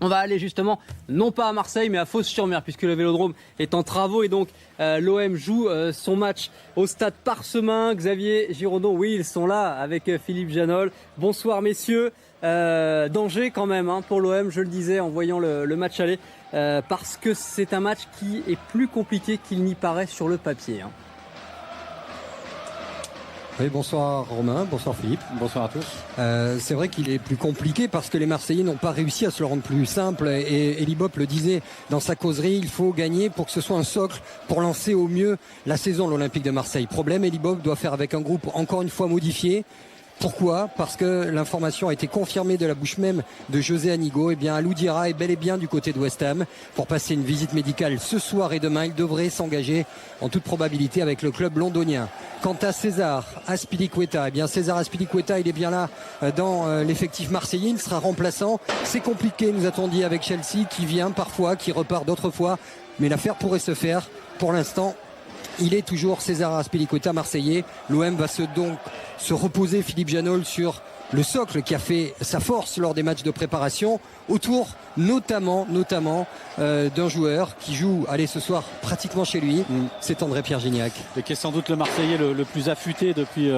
On va aller justement, non pas à Marseille, mais à Fos-sur-Mer, puisque le Vélodrome est en travaux. Et donc, l'OM joue son match au stade Parsemin. Xavier Giraudon, oui, ils sont là avec Philippe Janol. Bonsoir, messieurs. Danger quand même pour l'OM, je le disais en voyant le match aller, parce que c'est un match qui est plus compliqué qu'il n'y paraît sur le papier. Oui, bonsoir Romain, bonsoir Philippe. Bonsoir à tous. C'est vrai qu'il est plus compliqué parce que les Marseillais n'ont pas réussi à se le rendre plus simple et Elie Bopp le disait dans sa causerie, il faut gagner pour que ce soit un socle pour lancer au mieux la saison de l'Olympique de Marseille. Problème, Elie Bopp doit faire avec un groupe encore une fois modifié. Pourquoi ? Parce que l'information a été confirmée de la bouche même de José Anigo. Eh bien, Alou Dira est bel et bien du côté de West Ham pour passer une visite médicale ce soir et demain. Il devrait s'engager en toute probabilité avec le club londonien. Quant à César Azpilicueta, eh bien César Azpilicueta, il est bien là dans l'effectif marseillais. Il sera remplaçant. C'est compliqué, nous a-t-on dit, avec Chelsea qui vient parfois, qui repart d'autres fois. Mais l'affaire pourrait se faire. Pour l'instant, il est toujours César Azpilicueta marseillais. L'OM va donc se reposer, Philippe Janol, sur le socle qui a fait sa force lors des matchs de préparation, autour notamment d'un joueur qui joue, ce soir pratiquement chez lui, c'est André-Pierre Gignac. Et qui est sans doute le Marseillais le plus affûté depuis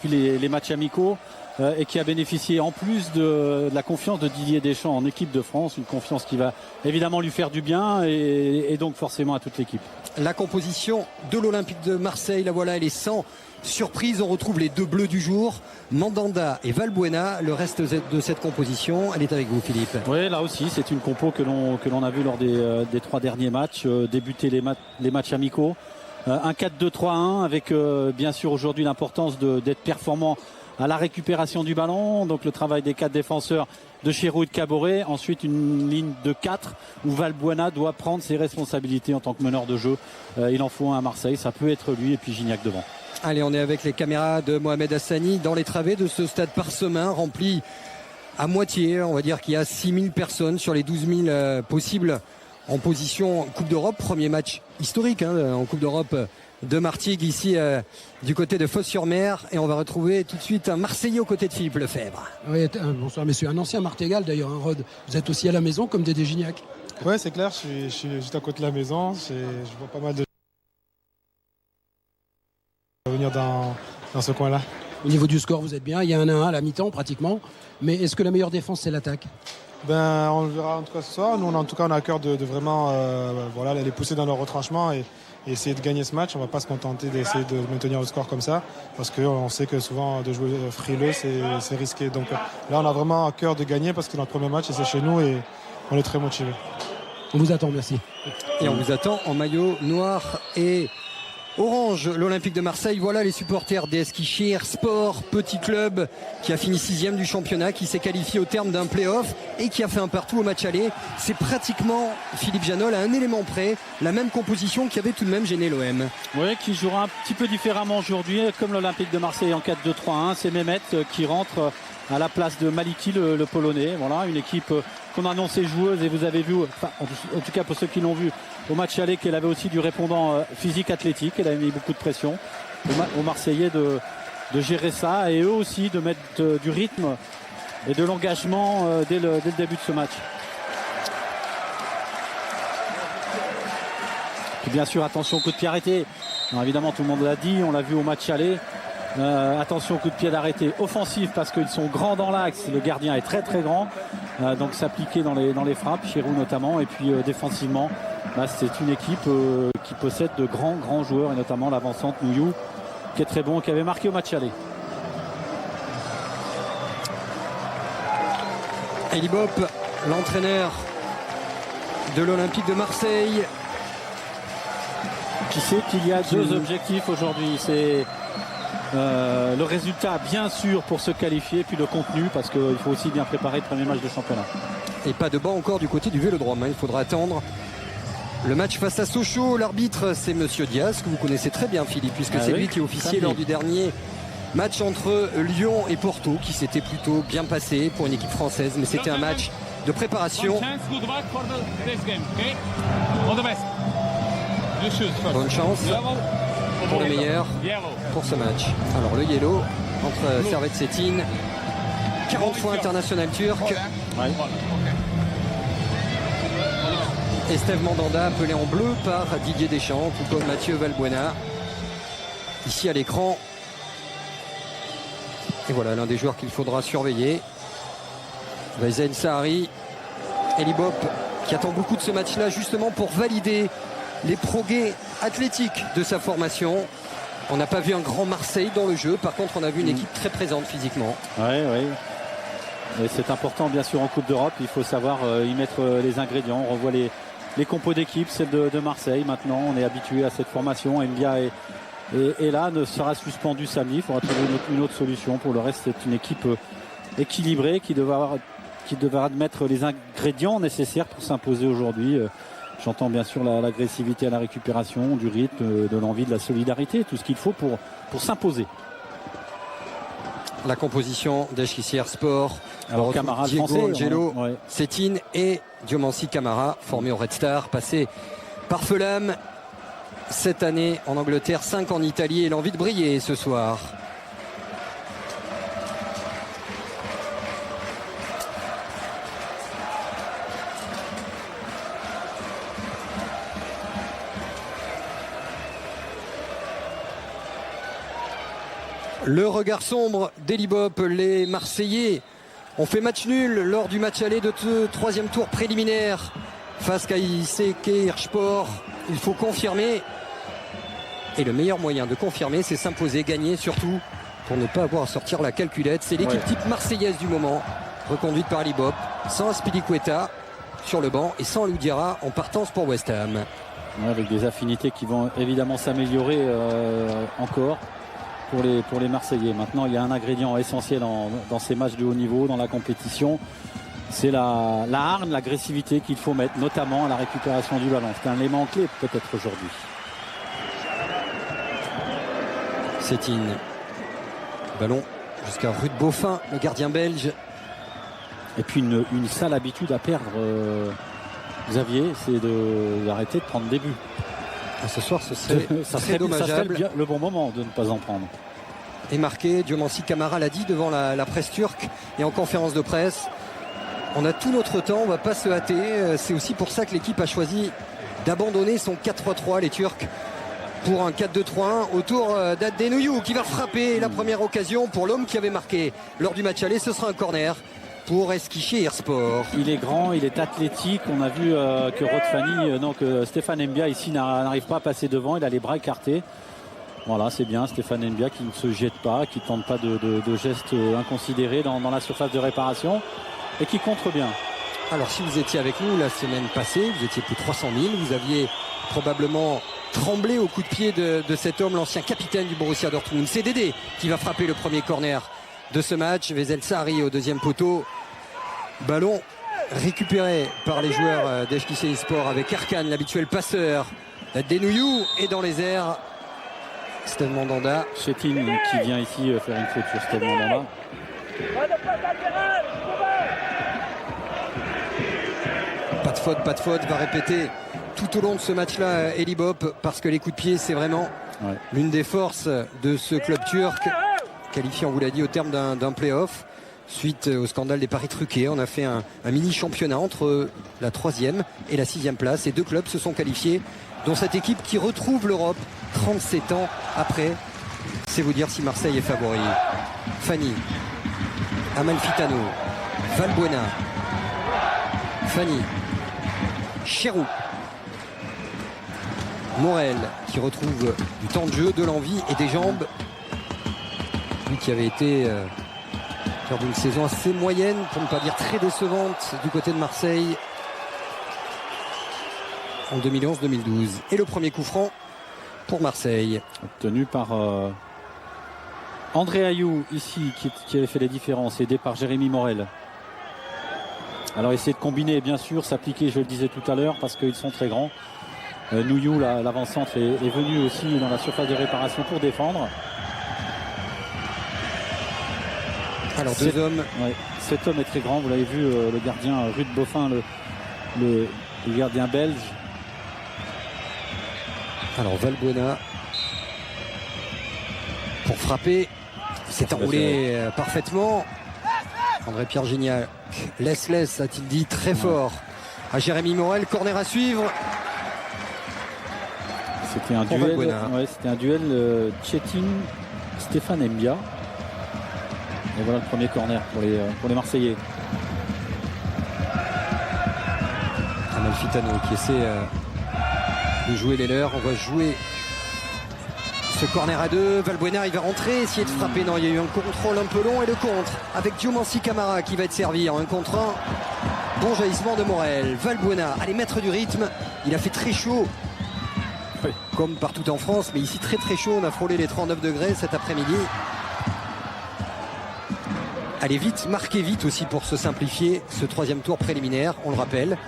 les matchs amicaux. Et qui a bénéficié en plus de la confiance de Didier Deschamps en équipe de France, une confiance qui va évidemment lui faire du bien et donc forcément à toute l'équipe. La composition de l'Olympique de Marseille, la voilà, elle est sans surprise. On retrouve les deux bleus du jour, Mandanda et Valbuena. Le reste de cette composition, elle est avec vous, Philippe. Oui, là aussi, c'est une compo que l'on a vu lors des 3 derniers matchs, débuter les matchs amicaux. Un 4-2-3-1 avec bien sûr aujourd'hui l'importance d'être performant à la récupération du ballon, donc le travail des 4 défenseurs de Giroud et de Caboret, ensuite une ligne de 4 où Valbuena doit prendre ses responsabilités en tant que meneur de jeu. Il en faut un à Marseille, ça peut être lui et puis Gignac devant. Allez, on est avec les caméras de Mohamed Hassani dans les travées de ce stade Parsemin rempli à moitié. On va dire qu'il y a 6000 personnes sur les 12 000 possibles en position Coupe d'Europe. Premier match historique en Coupe d'Europe de Martigues ici du côté de Fos-sur-Mer, et on va retrouver tout de suite un Marseillais aux côtés de Philippe Lefebvre. Oui, bonsoir messieurs, un ancien Martégal d'ailleurs, Rod. Vous êtes aussi à la maison comme Dédé Gignac. Oui, c'est clair, je suis juste à côté de la maison, je vois pas mal de venir dans ce coin-là. Au niveau du score, vous êtes bien, il y a un 1-1 à la mi-temps pratiquement, mais est-ce que la meilleure défense c'est l'attaque ? On le verra en tout cas ce soir. Nous, en tout cas, on a à cœur de vraiment les pousser dans leur retranchement et essayer de gagner ce match. On ne va pas se contenter d'essayer de maintenir le score comme ça, parce qu'on sait que souvent de jouer frileux, c'est risqué. Donc là, on a vraiment à cœur de gagner parce que notre premier match, c'est chez nous et on est très motivés. On vous attend, merci. Et on vous attend en maillot noir et orange, l'Olympique de Marseille. Voilà les supporters d'Eskişehir Sport, petit club qui a fini 6e du championnat, qui s'est qualifié au terme d'un play-off et qui a fait un partout au match aller. C'est pratiquement, Philippe Janol, à un élément près, la même composition qui avait tout de même gêné l'OM. Oui, qui jouera un petit peu différemment aujourd'hui, comme l'Olympique de Marseille en 4-2-3-1. C'est Mehmet qui rentre à la place de Maliki, le Polonais. Voilà, une équipe qu'on a annoncée joueuse, et vous avez vu, en tout cas pour ceux qui l'ont vu au match aller, qu'elle avait aussi du répondant physique athlétique. Elle a mis beaucoup de pression aux Marseillais de gérer ça, et eux aussi de mettre du rythme et de l'engagement dès le début de ce match. Et bien sûr, attention au coup de pied arrêté. Alors, évidemment, tout le monde l'a dit, on l'a vu au match aller. Attention au coup de pied d'arrêté offensif parce qu'ils sont grands dans l'axe, le gardien est très très grand, donc s'appliquer dans les frappes, Giroud notamment, et puis défensivement c'est une équipe qui possède de grands joueurs, et notamment l'avancante Nouyou qui est très bon, qui avait marqué au match aller. Elie Bopp, l'entraîneur de l'Olympique de Marseille, qui sait qu'il y a 2 objectifs aujourd'hui, c'est le résultat bien sûr pour se qualifier, puis le contenu parce qu'il faut aussi bien préparer le premier match de championnat. Et pas de banc encore du côté du Vélodrome, il faudra attendre le match face à Sochaux. L'arbitre, c'est Monsieur Diaz, que vous connaissez très bien, Philippe, puisque c'est lui qui est officié lors du dernier match entre Lyon et Porto, qui s'était plutôt bien passé pour une équipe française, mais c'était un match de préparation. Bonne chance pour le meilleur pour ce match. Alors le yellow entre Servette Cetin, 40 fois international turc. Estève Mandanda appelé en bleu par Didier Deschamps, tout comme Mathieu Valbuena. Ici à l'écran. Et voilà l'un des joueurs qu'il faudra surveiller. Weisel Sahari. Elie Bopp qui attend beaucoup de ce match-là justement pour valider les progrès athlétiques de sa formation. On n'a pas vu un grand Marseille dans le jeu. Par contre, on a vu une équipe très présente physiquement. Oui. Et c'est important bien sûr en Coupe d'Europe. Il faut savoir y mettre les ingrédients. On revoit les compos d'équipe, celle de Marseille. Maintenant, on est habitué à cette formation. Mbia est là, ne sera suspendu samedi. Il faudra trouver une autre solution. Pour le reste, c'est une équipe équilibrée qui devra mettre les ingrédients nécessaires pour s'imposer aujourd'hui. J'entends bien sûr l'agressivité à la récupération, du rythme, de l'envie, de la solidarité, tout ce qu'il faut pour s'imposer. La composition d'Eschkissier Sport. Alors Camara, Diego français, Angelo, ouais. Setine et Diomansi Camara, formés au Red Star, passé par Fulham cette année en Angleterre, 5 en Italie et l'envie de briller ce soir. Le regard sombre d'Elie Bopp, les Marseillais ont fait match nul lors du match aller de ce troisième tour préliminaire face à ICK Hirsport. Il faut confirmer. Et le meilleur moyen de confirmer, c'est s'imposer, gagner surtout, pour ne pas avoir à sortir la calculette. C'est l'équipe type marseillaise du moment, reconduite par Elie Bopp, sans Azpilicueta sur le banc et sans Loudiera en partance pour West Ham. Ouais, avec des affinités qui vont évidemment s'améliorer encore. Pour les Marseillais. Maintenant, il y a un ingrédient essentiel dans ces matchs de haut niveau, dans la compétition. C'est la hargne, l'agressivité qu'il faut mettre, notamment à la récupération du ballon. C'est un élément clé peut-être aujourd'hui. Setine. Ballon jusqu'à Ruud Boffin, le gardien belge. Et puis une sale habitude à perdre, Xavier, c'est d'arrêter de prendre des buts. Ce soir, ce serait très dommageable. Ça serait le bon moment de ne pas en prendre. Et marqué, Diomansi Camara l'a dit devant la presse turque et en conférence de presse. On a tout notre temps, on ne va pas se hâter. C'est aussi pour ça que l'équipe a choisi d'abandonner son 4-3-3, les Turcs, pour un 4-2-3-1 autour d'Adenouyou qui va frapper la première occasion pour l'homme qui avait marqué lors du match aller. Ce sera un corner pour Eskişehir Hirsport. Il est grand, il est athlétique. On a vu que Stéphane Mbia ici n'arrive pas à passer devant. Il a les bras écartés. Voilà, c'est bien. Stéphane Mbia qui ne se jette pas, qui ne tente pas de gestes inconsidérés dans la surface de réparation et qui contre bien. Alors si vous étiez avec nous la semaine passée, vous étiez plus de 300 000. Vous aviez probablement tremblé au coup de pied de cet homme, l'ancien capitaine du Borussia Dortmund. C'est Dédé qui va frapper le premier corner de ce match. Weisel Sahari au deuxième poteau. Ballon récupéré par les joueurs d'Eskişehir Sport avec Erkan, l'habituel passeur d'Adenouyou, et dans les airs Estève Mandanda. Setine qui vient ici faire une faute sur Estève Mandanda. Pas de faute, va répéter tout au long de ce match-là Elie Bopp, parce que les coups de pied c'est vraiment l'une des forces de ce club turc, qualifié, on vous l'a dit, au terme d'un play-off. Suite au scandale des paris truqués, on a fait un mini championnat entre la 3e et la 6e place. Et deux clubs se sont qualifiés, dont cette équipe qui retrouve l'Europe 37 ans après. C'est vous dire si Marseille est favori. Fanny, Amalfitano, Valbuena, Fanny, Cherou, Morel qui retrouve du temps de jeu, de l'envie et des jambes. Lui qui avait été lors d'une saison assez moyenne, pour ne pas dire très décevante, du côté de Marseille en 2011-2012. Et le premier coup franc pour Marseille. Obtenu par André Ayou ici, qui avait fait les différences, aidé par Jérémy Morel. Alors essayer de combiner, bien sûr, s'appliquer, je le disais tout à l'heure, parce qu'ils sont très grands. Nouyou, l'avant-centre, est venu aussi dans la surface de réparation pour défendre. Alors deux hommes. Ouais, cet homme est très grand, vous l'avez vu, le gardien Ruud Boffin, le gardien belge. Alors Valbuena pour frapper, s'est enroulé parfaitement. André-Pierre Gignac laisse, a-t-il dit, très fort à Jérémy Morel. Corner à suivre. C'était un duel. Ouais, c'était un duel Tchétine-Stéphane Mbia. Et voilà le premier corner pour les Marseillais. Amalfitano qui essaie de jouer les leurs. On va jouer ce corner à 2. Valbuena il va rentrer, essayer de frapper. Non, il y a eu un contrôle un peu long et le contre avec Diomansi Camara qui va être servi en 1 contre 1. Bon jaillissement de Morel. Valbuena allez mettre du rythme. Il a fait très chaud. Oui. Comme partout en France, mais ici très très chaud. On a frôlé les 39 degrés cet après-midi. Allez vite, marquez vite aussi pour se simplifier ce 3e tour préliminaire. On le rappelle,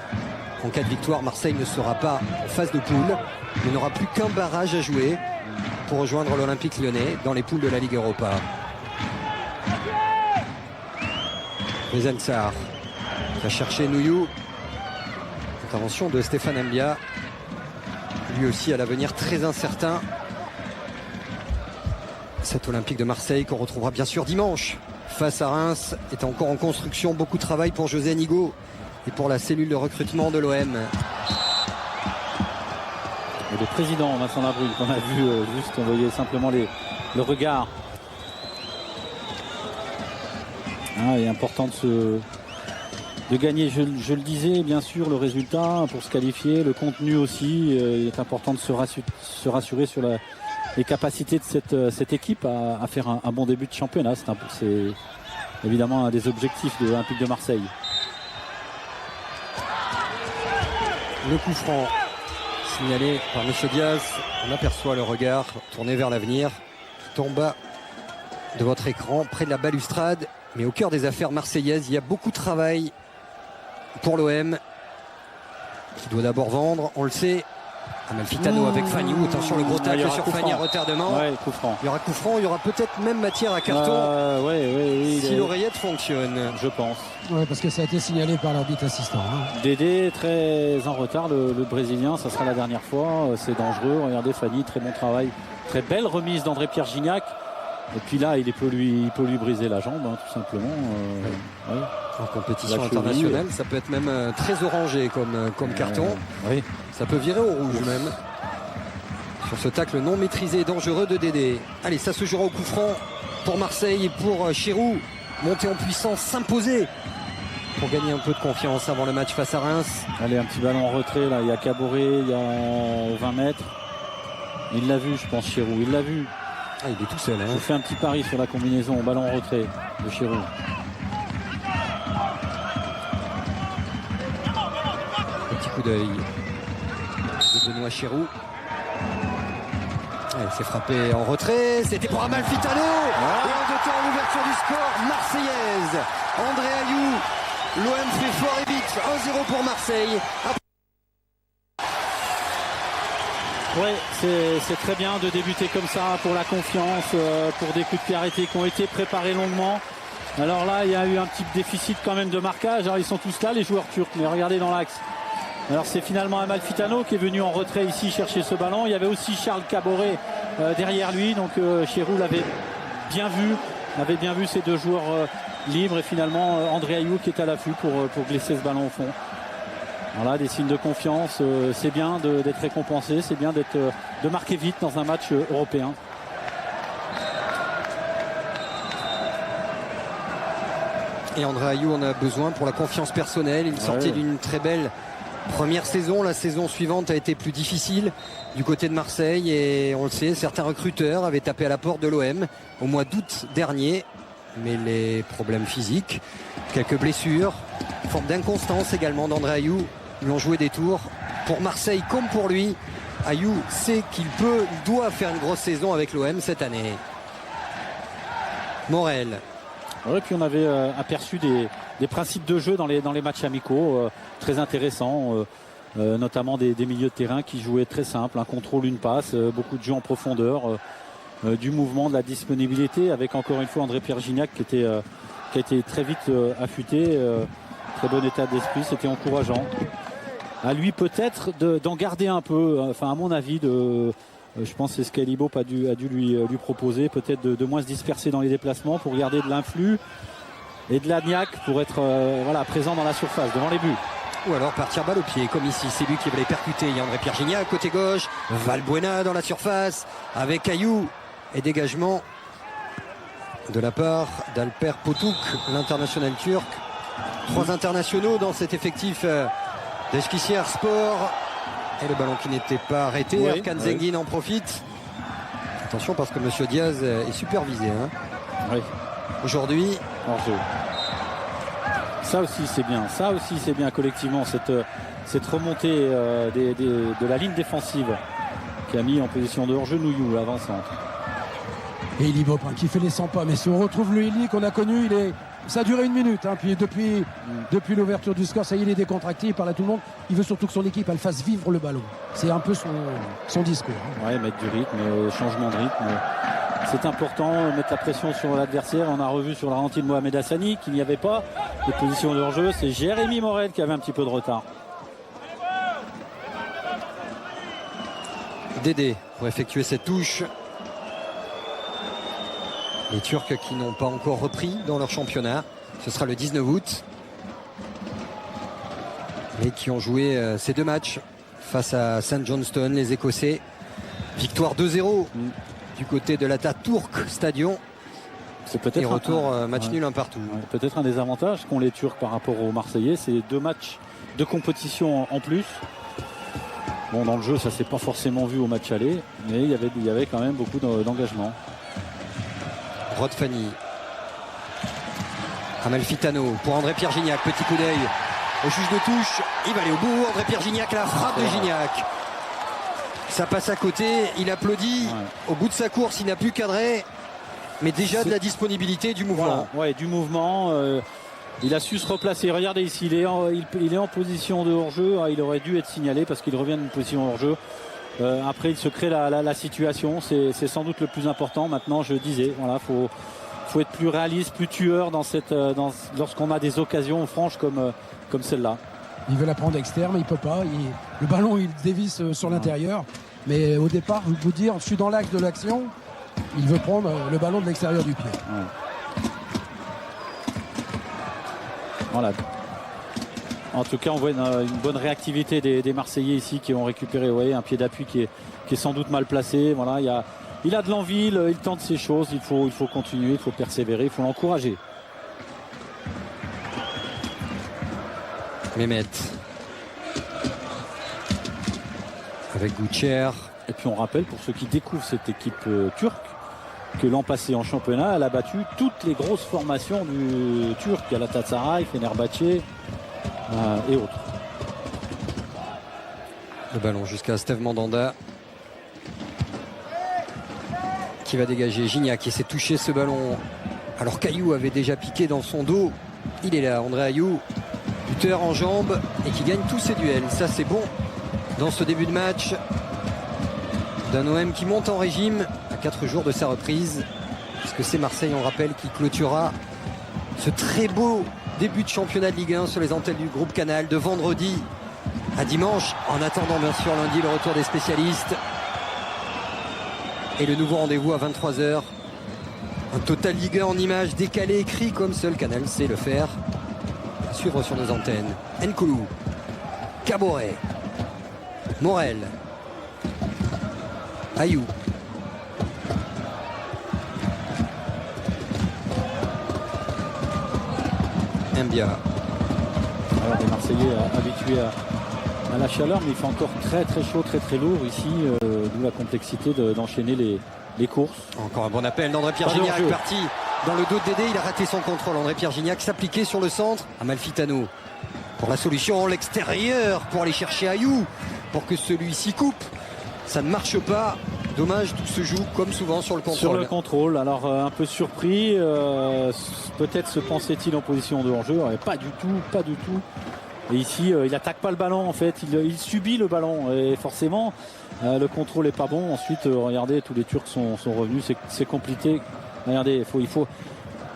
en cas de victoire, Marseille ne sera pas en phase de poule. Il n'aura plus qu'un barrage à jouer pour rejoindre l'Olympique Lyonnais dans les poules de la Ligue Europa. Rezensar va chercher Nouillou. Intervention de Stéphane Mbia. Lui aussi à l'avenir très incertain. Cet Olympique de Marseille qu'on retrouvera bien sûr dimanche face à Reims est encore en construction. Beaucoup de travail pour José Nigo et pour la cellule de recrutement de l'OM. Et le président Vincent Labrune qu'on a vu juste, on voyait simplement le regard. Il est important de gagner, je le disais, bien sûr, le résultat pour se qualifier, le contenu aussi. Il est important de se rassurer sur les capacités de cette équipe à faire un bon début de championnat. C'est évidemment un des objectifs de l'Olympique de Marseille. Le coup franc signalé par M. Diaz. On aperçoit le regard tourné vers l'avenir tout en bas de votre écran, près de la balustrade. Mais au cœur des affaires marseillaises, il y a beaucoup de travail pour l'OM qui doit d'abord vendre, on le sait. Amalfitano avec Fagnou, attention le gros tacle sur Fagny à retardement. Ouais, coup franc. Il y aura coup franc, il y aura peut-être même matière à carton si l'oreillette fonctionne. Je pense. Oui, parce que ça a été signalé par l'arbitre assistant. Dédé très en retard, le Brésilien, ça sera la dernière fois, c'est dangereux. Regardez Fagny, très bon travail, très belle remise d'André-Pierre Gignac. Et puis là, il peut lui briser la jambe, tout simplement. Ouais. En compétition internationale, ça peut être même très orangé comme carton. Oui. Ça peut virer au rouge même. Sur ce tacle non maîtrisé et dangereux de Dédé. Allez, ça se jouera au coup franc pour Marseille et pour Chirou. Monter en puissance, s'imposer pour gagner un peu de confiance avant le match face à Reims. Allez, un petit ballon en retrait, là. Il y a Caboret, il y a 20 mètres. Il l'a vu, je pense, Chirou. Il l'a vu. Il est tout seul. Je fais un petit pari sur la combinaison au ballon en retrait de Chirou. Petit coup d'œil de Benoît Chirou. C'est frappé en retrait. C'était pour Amalfitano. Et en 2 temps, l'ouverture du score marseillaise. André Ayou. L'OM fait fort et vite. 1-0 pour Marseille. Oui, c'est très bien de débuter comme ça pour la confiance, pour des coups de pied arrêtés qui ont été préparés longuement. Alors là, il y a eu un petit déficit quand même de marquage. Alors ils sont tous là, les joueurs turcs, mais regardez dans l'axe. Alors c'est finalement Amalfitano qui est venu en retrait ici chercher ce ballon. Il y avait aussi Charles Caboret derrière lui. Donc Chirou l'avait bien vu ces 2 joueurs libres. Et finalement André Ayou qui est à l'affût pour glisser ce ballon au fond. Voilà, des signes de confiance, c'est bien d'être récompensé, c'est bien de marquer vite dans un match européen. Et André Ayou en a besoin pour la confiance personnelle. Il sortait d'une très belle première saison. La saison suivante a été plus difficile du côté de Marseille. Et on le sait, certains recruteurs avaient tapé à la porte de l'OM au mois d'août dernier. Mais les problèmes physiques, quelques blessures, une forme d'inconstance également d'André Ayou lui ont joué des tours. Pour Marseille comme pour lui, Ayou sait qu'il doit faire une grosse saison avec l'OM cette année. Morel. Oui, puis on avait aperçu des principes de jeu dans les matchs amicaux très intéressants, notamment des milieux de terrain qui jouaient très simple, un contrôle, une passe, beaucoup de jeux en profondeur, du mouvement, de la disponibilité, avec encore une fois André-Pierre Gignac qui a été très vite affûté, très bon état d'esprit, c'était encourageant. À lui peut-être d'en garder un peu, enfin à mon avis, je pense que c'est ce qu'Elibop a dû lui proposer, peut-être de moins se disperser dans les déplacements pour garder de l'influx et de la niaque pour être présent dans la surface, devant les buts. ou alors partir balle au pied, comme ici. C'est lui qui va les percuter. Il y a André-Pierre Gignac côté gauche, Valbuena dans la surface, avec Ayou et dégagement de la part d'Alper Potuk, l'international turc. 3 internationaux dans cet effectif d'Eskişehir Sport. Et le ballon qui n'était pas arrêté. Oui, Erkan Zengin en profite. Attention parce que Monsieur Diaz est supervisé. Oui. Aujourd'hui. Hors-jeu. Ça aussi c'est bien. Ça aussi c'est bien collectivement cette remontée de la ligne défensive qui a mis en position de hors-jeu Nouillou avant-centre. Et Eli Bob qui fait les 100 pas. Mais si on retrouve le Eli qu'on a connu, ça a duré 1 minute. Puis depuis l'ouverture du score, ça y est, il est décontracté, il parle à tout le monde. Il veut surtout que son équipe elle fasse vivre le ballon. C'est un peu son discours. Ouais, mettre du rythme, changement de rythme. C'est important, mettre la pression sur l'adversaire. On a revu sur la ralenti de Mohamed Hassani qu'il n'y avait pas de position de hors-jeu. C'est Jérémy Morel qui avait un petit peu de retard. Dédé pour effectuer cette touche. Les Turcs qui n'ont pas encore repris dans leur championnat. Ce sera le 19 août. Et qui ont joué ces 2 matchs face à St Johnstone, les Écossais. Victoire 2-0 du côté de l'Atatürk Stadion. C'est peut-être et retour match nul un partout. Peut-être un des avantages qu'ont les Turcs par rapport aux Marseillais. C'est 2 matchs de compétition en plus. Bon, dans le jeu, ça s'est pas forcément vu au match aller. Mais il y avait quand même beaucoup d'engagement. Rod Fanny. Amalfitano pour André-Pierre Gignac. Petit coup d'œil au juge de touche. Il va aller au bout. André-Pierre Gignac, la frappe de Gignac. Ça passe à côté. Il applaudit. Au bout de sa course, il n'a plus cadré. Mais déjà de la disponibilité, du mouvement. Voilà. Ouais, du mouvement. Il a su se replacer. Regardez ici, il est en position de hors-jeu. Il aurait dû être signalé parce qu'il revient d'une position hors-jeu. Après il se crée la situation, c'est sans doute le plus important. Maintenant je disais, voilà, faut être plus réaliste, plus tueur lorsqu'on a des occasions franches comme celle-là. Il veut la prendre externe mais il peut pas. Le ballon il dévisse sur l'intérieur. Mais au départ, je vous dire, je suis dans l'axe de l'action. Il veut prendre le ballon de l'extérieur du pied. Ouais. Voilà. En tout cas, on voit une bonne réactivité des Marseillais ici qui ont récupéré un pied d'appui qui est sans doute mal placé. Voilà, il a de l'envie, il tente ses choses, il faut continuer, il faut persévérer, il faut l'encourager. Mehmet. Avec Goucher. Et puis on rappelle pour ceux qui découvrent cette équipe turque que l'an passé en championnat, elle a battu toutes les grosses formations du Turc. Galatasaray, Fenerbahçe et autres. Le ballon jusqu'à Steve Mandanda qui va dégager. Gignac qui s'est touché ce ballon alors qu'Ayou avait déjà piqué dans son dos. Il est là, André Ayou, buteur en jambes et qui gagne tous ses duels. Ça c'est bon dans ce début de match d'un OM qui monte en régime à 4 jours de sa reprise, puisque c'est Marseille, on rappelle, qui clôturera ce très beau début de championnat de Ligue 1 sur les antennes du groupe Canal de vendredi à dimanche, en attendant bien sûr lundi le retour des spécialistes et le nouveau rendez-vous à 23 h. Un total Ligue 1 en images décalé, écrit comme seul Canal sait le faire. À suivre sur nos antennes. Nkoulou, Caboret, Morel, Ayou. Mbia. Alors des Marseillais habitués à la chaleur, mais il fait encore très très chaud, très très lourd ici, d'où la complexité d'enchaîner les courses. Encore un bon appel d'André-Pierre Gignac, parti dans le dos de Dédé, il a raté son contrôle. André-Pierre Gignac s'appliquait sur le centre. Amalfitano pour la solution, l'extérieur pour aller chercher Ayou, pour que celui-ci coupe. Ça ne marche pas. Dommage, tout se joue comme souvent sur le contrôle. Sur le contrôle, alors un peu surpris, peut-être se pensait-il en position de hors-jeu, pas du tout. Et ici, il n'attaque pas le ballon en fait, il subit le ballon et forcément le contrôle n'est pas bon. Ensuite, regardez, tous les Turcs sont revenus, c'est compliqué. Regardez, il faut.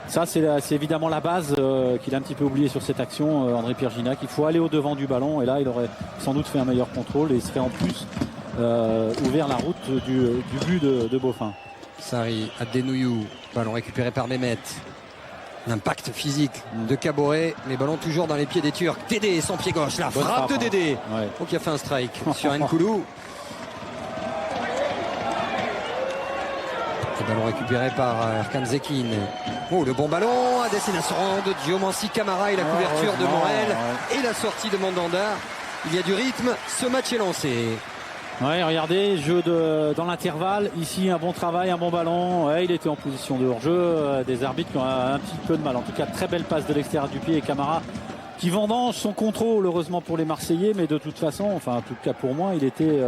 Ça, c'est évidemment la base qu'il a un petit peu oublié sur cette action, André-Pierre Gignac. Il faut aller au-devant du ballon et là, il aurait sans doute fait un meilleur contrôle et il serait en plus ouvert la route du but de Boffin. Sarri, Abdenouillou, ballon récupéré par Mehmet. L'impact physique de Caboret, les ballons toujours dans les pieds des Turcs. Dédé, son pied gauche, la Bonne frappe de hein. Dédé. Ouais. Donc il a fait un strike sur Nkoulou. Le ballon récupéré par Erkan Zekin. Oh, le bon ballon à destination de Diomansi Camara et la couverture de Morel et la sortie de Mandanda. Il y a du rythme, ce match est lancé. Ouais, regardez, jeu dans l'intervalle. Ici, un bon travail, un bon ballon. Ouais, il était en position de hors-jeu. Des arbitres qui ont un petit peu de mal. En tout cas, très belle passe de l'extérieur du pied et Camara qui vendange son contrôle, heureusement pour les Marseillais. Mais de toute façon, enfin, en tout cas pour moi, il était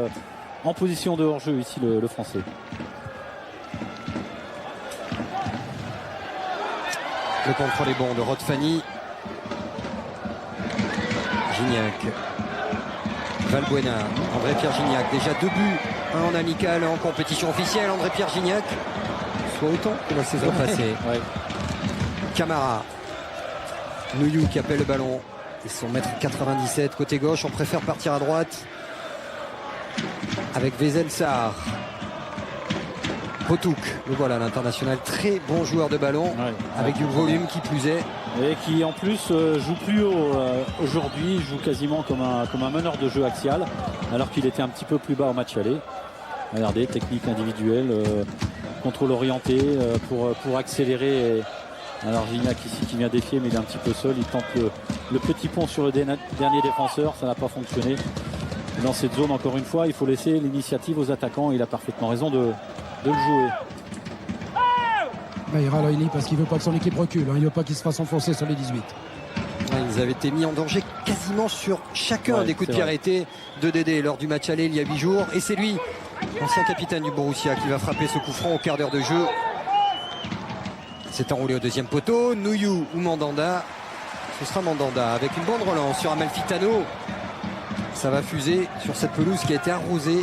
en position de hors-jeu ici, le Français. Le contrôle est bon de Rod Fanny. Gignac. Valbuena. André-Pierre Gignac. Déjà 2 buts. Un en amical, en compétition officielle. André-Pierre Gignac. Soit autant que la saison passée. Ouais. Camara. Nouyou qui appelle le ballon. Ils sont mètre 97 côté gauche. On préfère partir à droite. Avec Vezel Sarr. Potouk, le voilà l'international, très bon joueur de ballon, avec du volume qui plus est. Et qui en plus joue plus haut aujourd'hui, il joue quasiment comme un meneur de jeu axial, alors qu'il était un petit peu plus bas au match aller. Regardez, technique individuelle, contrôle orienté pour accélérer. Alors Gignac ici qui vient défier, mais il est un petit peu seul, il tente le petit pont sur le dernier défenseur, ça n'a pas fonctionné. Et dans cette zone, encore une fois, il faut laisser l'initiative aux attaquants, il a parfaitement raison de le jouer. Il râle Loïli parce qu'il ne veut pas que son équipe recule. Il ne veut pas qu'il se fasse enfoncer sur les 18. Ouais, ils avaient été mis en danger quasiment sur chacun des coups de pied arrêtés de Dédé lors du match aller il y a 8 jours. Et c'est lui, ancien capitaine du Borussia, qui va frapper ce coup franc au quart d'heure de jeu. C'est enroulé au deuxième poteau. Nouyou ou Mandanda. Ce sera Mandanda avec une bonne relance sur Amalfitano. Ça va fuser sur cette pelouse qui a été arrosée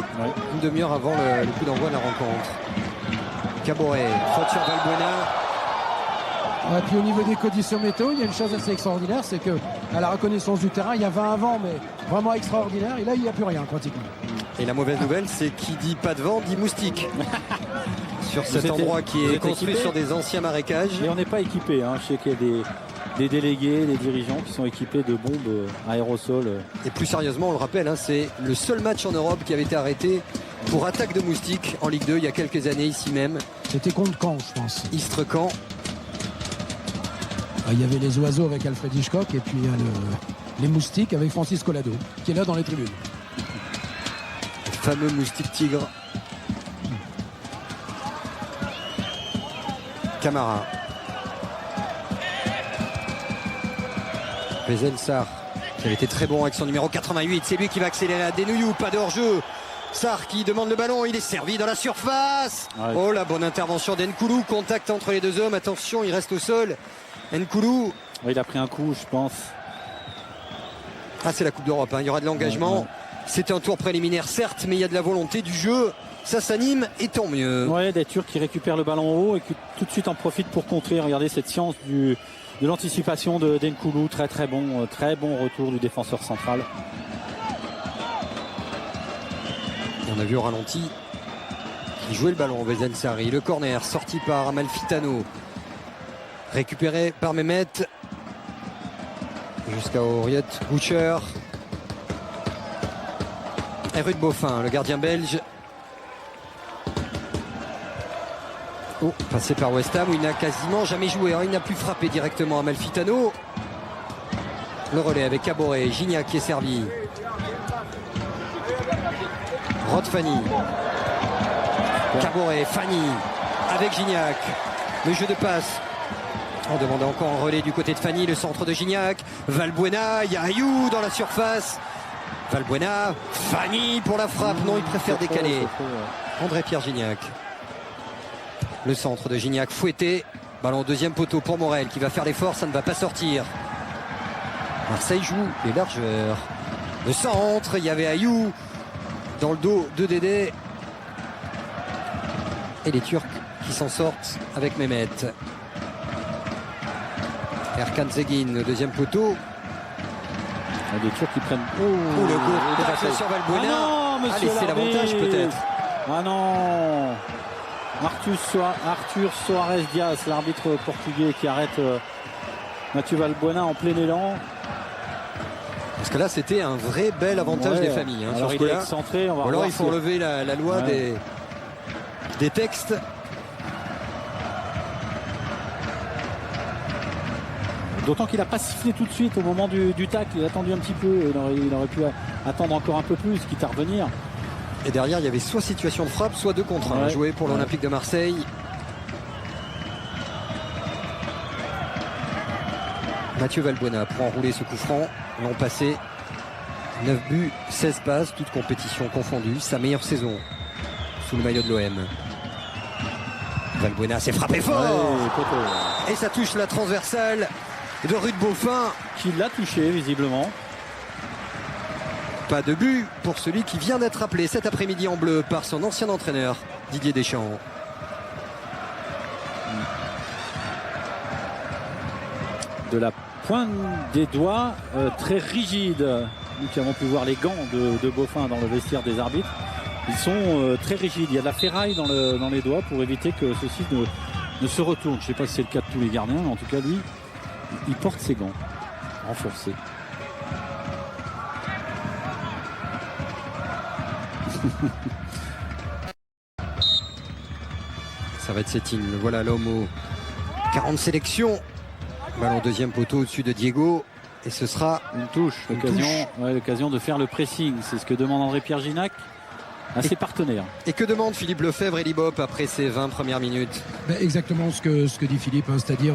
une demi-heure avant le coup d'envoi de la rencontre. Caboret, faute sur Valbuena. Et puis au niveau des conditions météo, il y a une chose assez extraordinaire, c'est que à la reconnaissance du terrain, il y a 20 vent, mais vraiment extraordinaire. Et là, il n'y a plus rien pratiquement. Et la mauvaise nouvelle, c'est qui dit pas de vent, dit moustique. Sur cet endroit qui est construit sur des anciens marécages. Et on n'est pas équipé. Je sais qu'il y a des délégués, des dirigeants qui sont équipés de bombes aérosols. Et plus sérieusement, on le rappelle, c'est le seul match en Europe qui avait été arrêté pour attaque de moustiques en Ligue 2 il y a quelques années ici même. C'était contre Caen, je pense. Istres-Caen. Il y avait les oiseaux avec Alfred Hitchcock et puis il y a les moustiques avec Francis Collado qui est là dans les tribunes. Le fameux moustique tigre. Camara. Vezel Sarr qui avait été très bon avec son numéro 88. C'est lui qui va accélérer à Denouillou. Pas de hors-jeu. Sarr qui demande le ballon. Il est servi dans la surface. Oh, la bonne intervention d'Nkoulou. Contact entre les deux hommes. Attention, il reste au sol. Nkoulou. Il a pris un coup, je pense. Ah, c'est la Coupe d'Europe. Il y aura de l'engagement. C'est un tour préliminaire, certes, mais il y a de la volonté du jeu. Ça s'anime et tant mieux. Ouais, des Turcs qui récupèrent le ballon haut et qui tout de suite en profitent pour contrer. Regardez cette science de l'anticipation de Nkoulou. Très très bon retour du défenseur central. Et on a vu au ralenti qui jouait le ballon, Vezel Sarri. Le corner sorti par Amalfitano. Récupéré par Mehmet. Jusqu'à Auriet Boucher. Et Ruud Boffin, le gardien belge. Oh, passé par West Ham où il n'a quasiment jamais joué. Il n'a plus frappé directement Amalfitano. Le relais avec Caboret. Gignac qui est servi. Rod Fanny. Caboret, Fanny avec Gignac. Le jeu de passe. On demande encore un relais du côté de Fanny, le centre de Gignac. Valbuena, il y a Ayou dans la surface. Valbuena, Fanny pour la frappe. Non, il préfère décaler. André-Pierre Gignac. Le centre de Gignac fouetté. Ballon au deuxième poteau pour Morel qui va faire l'effort, ça ne va pas sortir. Marseille joue les largeurs. Le centre, il y avait Ayou dans le dos de Dédé. Et les Turcs qui s'en sortent avec Mehmet. Erkan Zegin, le deuxième poteau. Des Turcs qui prennent. Oh, le coup sur Valbuena. Ah non, monsieur, c'est l'avantage peut-être. Ah non. Arthur Soares Diaz, l'arbitre portugais qui arrête Mathieu Valbuena en plein élan. Parce que là, c'était un vrai bel avantage des familles. Hein, alors sur ce il est coup-là. excentré. Ou alors il faut enlever la loi des textes. D'autant qu'il n'a pas sifflé tout de suite au moment du tacle. Il a attendu un petit peu. Il aurait pu attendre encore un peu plus, quitte à revenir. Et derrière, il y avait soit situation de frappe, soit 2 contre 1 joué pour l'Olympique de Marseille. Mathieu Valbuena pour enrouler ce coup franc. L'an passé, 9 buts, 16 passes, toutes compétitions confondues. Sa meilleure saison sous le maillot de l'OM. Valbuena s'est frappé fort. Et ça touche la transversale de Ruud Boffin. Qui l'a touché visiblement. Pas de but pour celui qui vient d'être appelé cet après-midi en bleu par son ancien entraîneur Didier Deschamps. De la pointe des doigts, très rigide. Nous qui avons pu voir les gants de Boffin dans le vestiaire des arbitres, ils sont très rigides. Il y a de la ferraille dans les doigts pour éviter que ceci ne se retourne. Je ne sais pas si c'est le cas de tous les gardiens, mais en tout cas lui, il porte ses gants renforcés. Ça va être Setting. Voilà l'homme aux 40 sélections. Ballon deuxième poteau au-dessus de Diego. Et ce sera une touche. L'occasion de faire le pressing. C'est ce que demande André-Pierre Gignac à ses partenaires. Et que demande Philippe Lefebvre et Libop après ces 20 premières minutes? Exactement ce que dit Philippe, hein, c'est-à-dire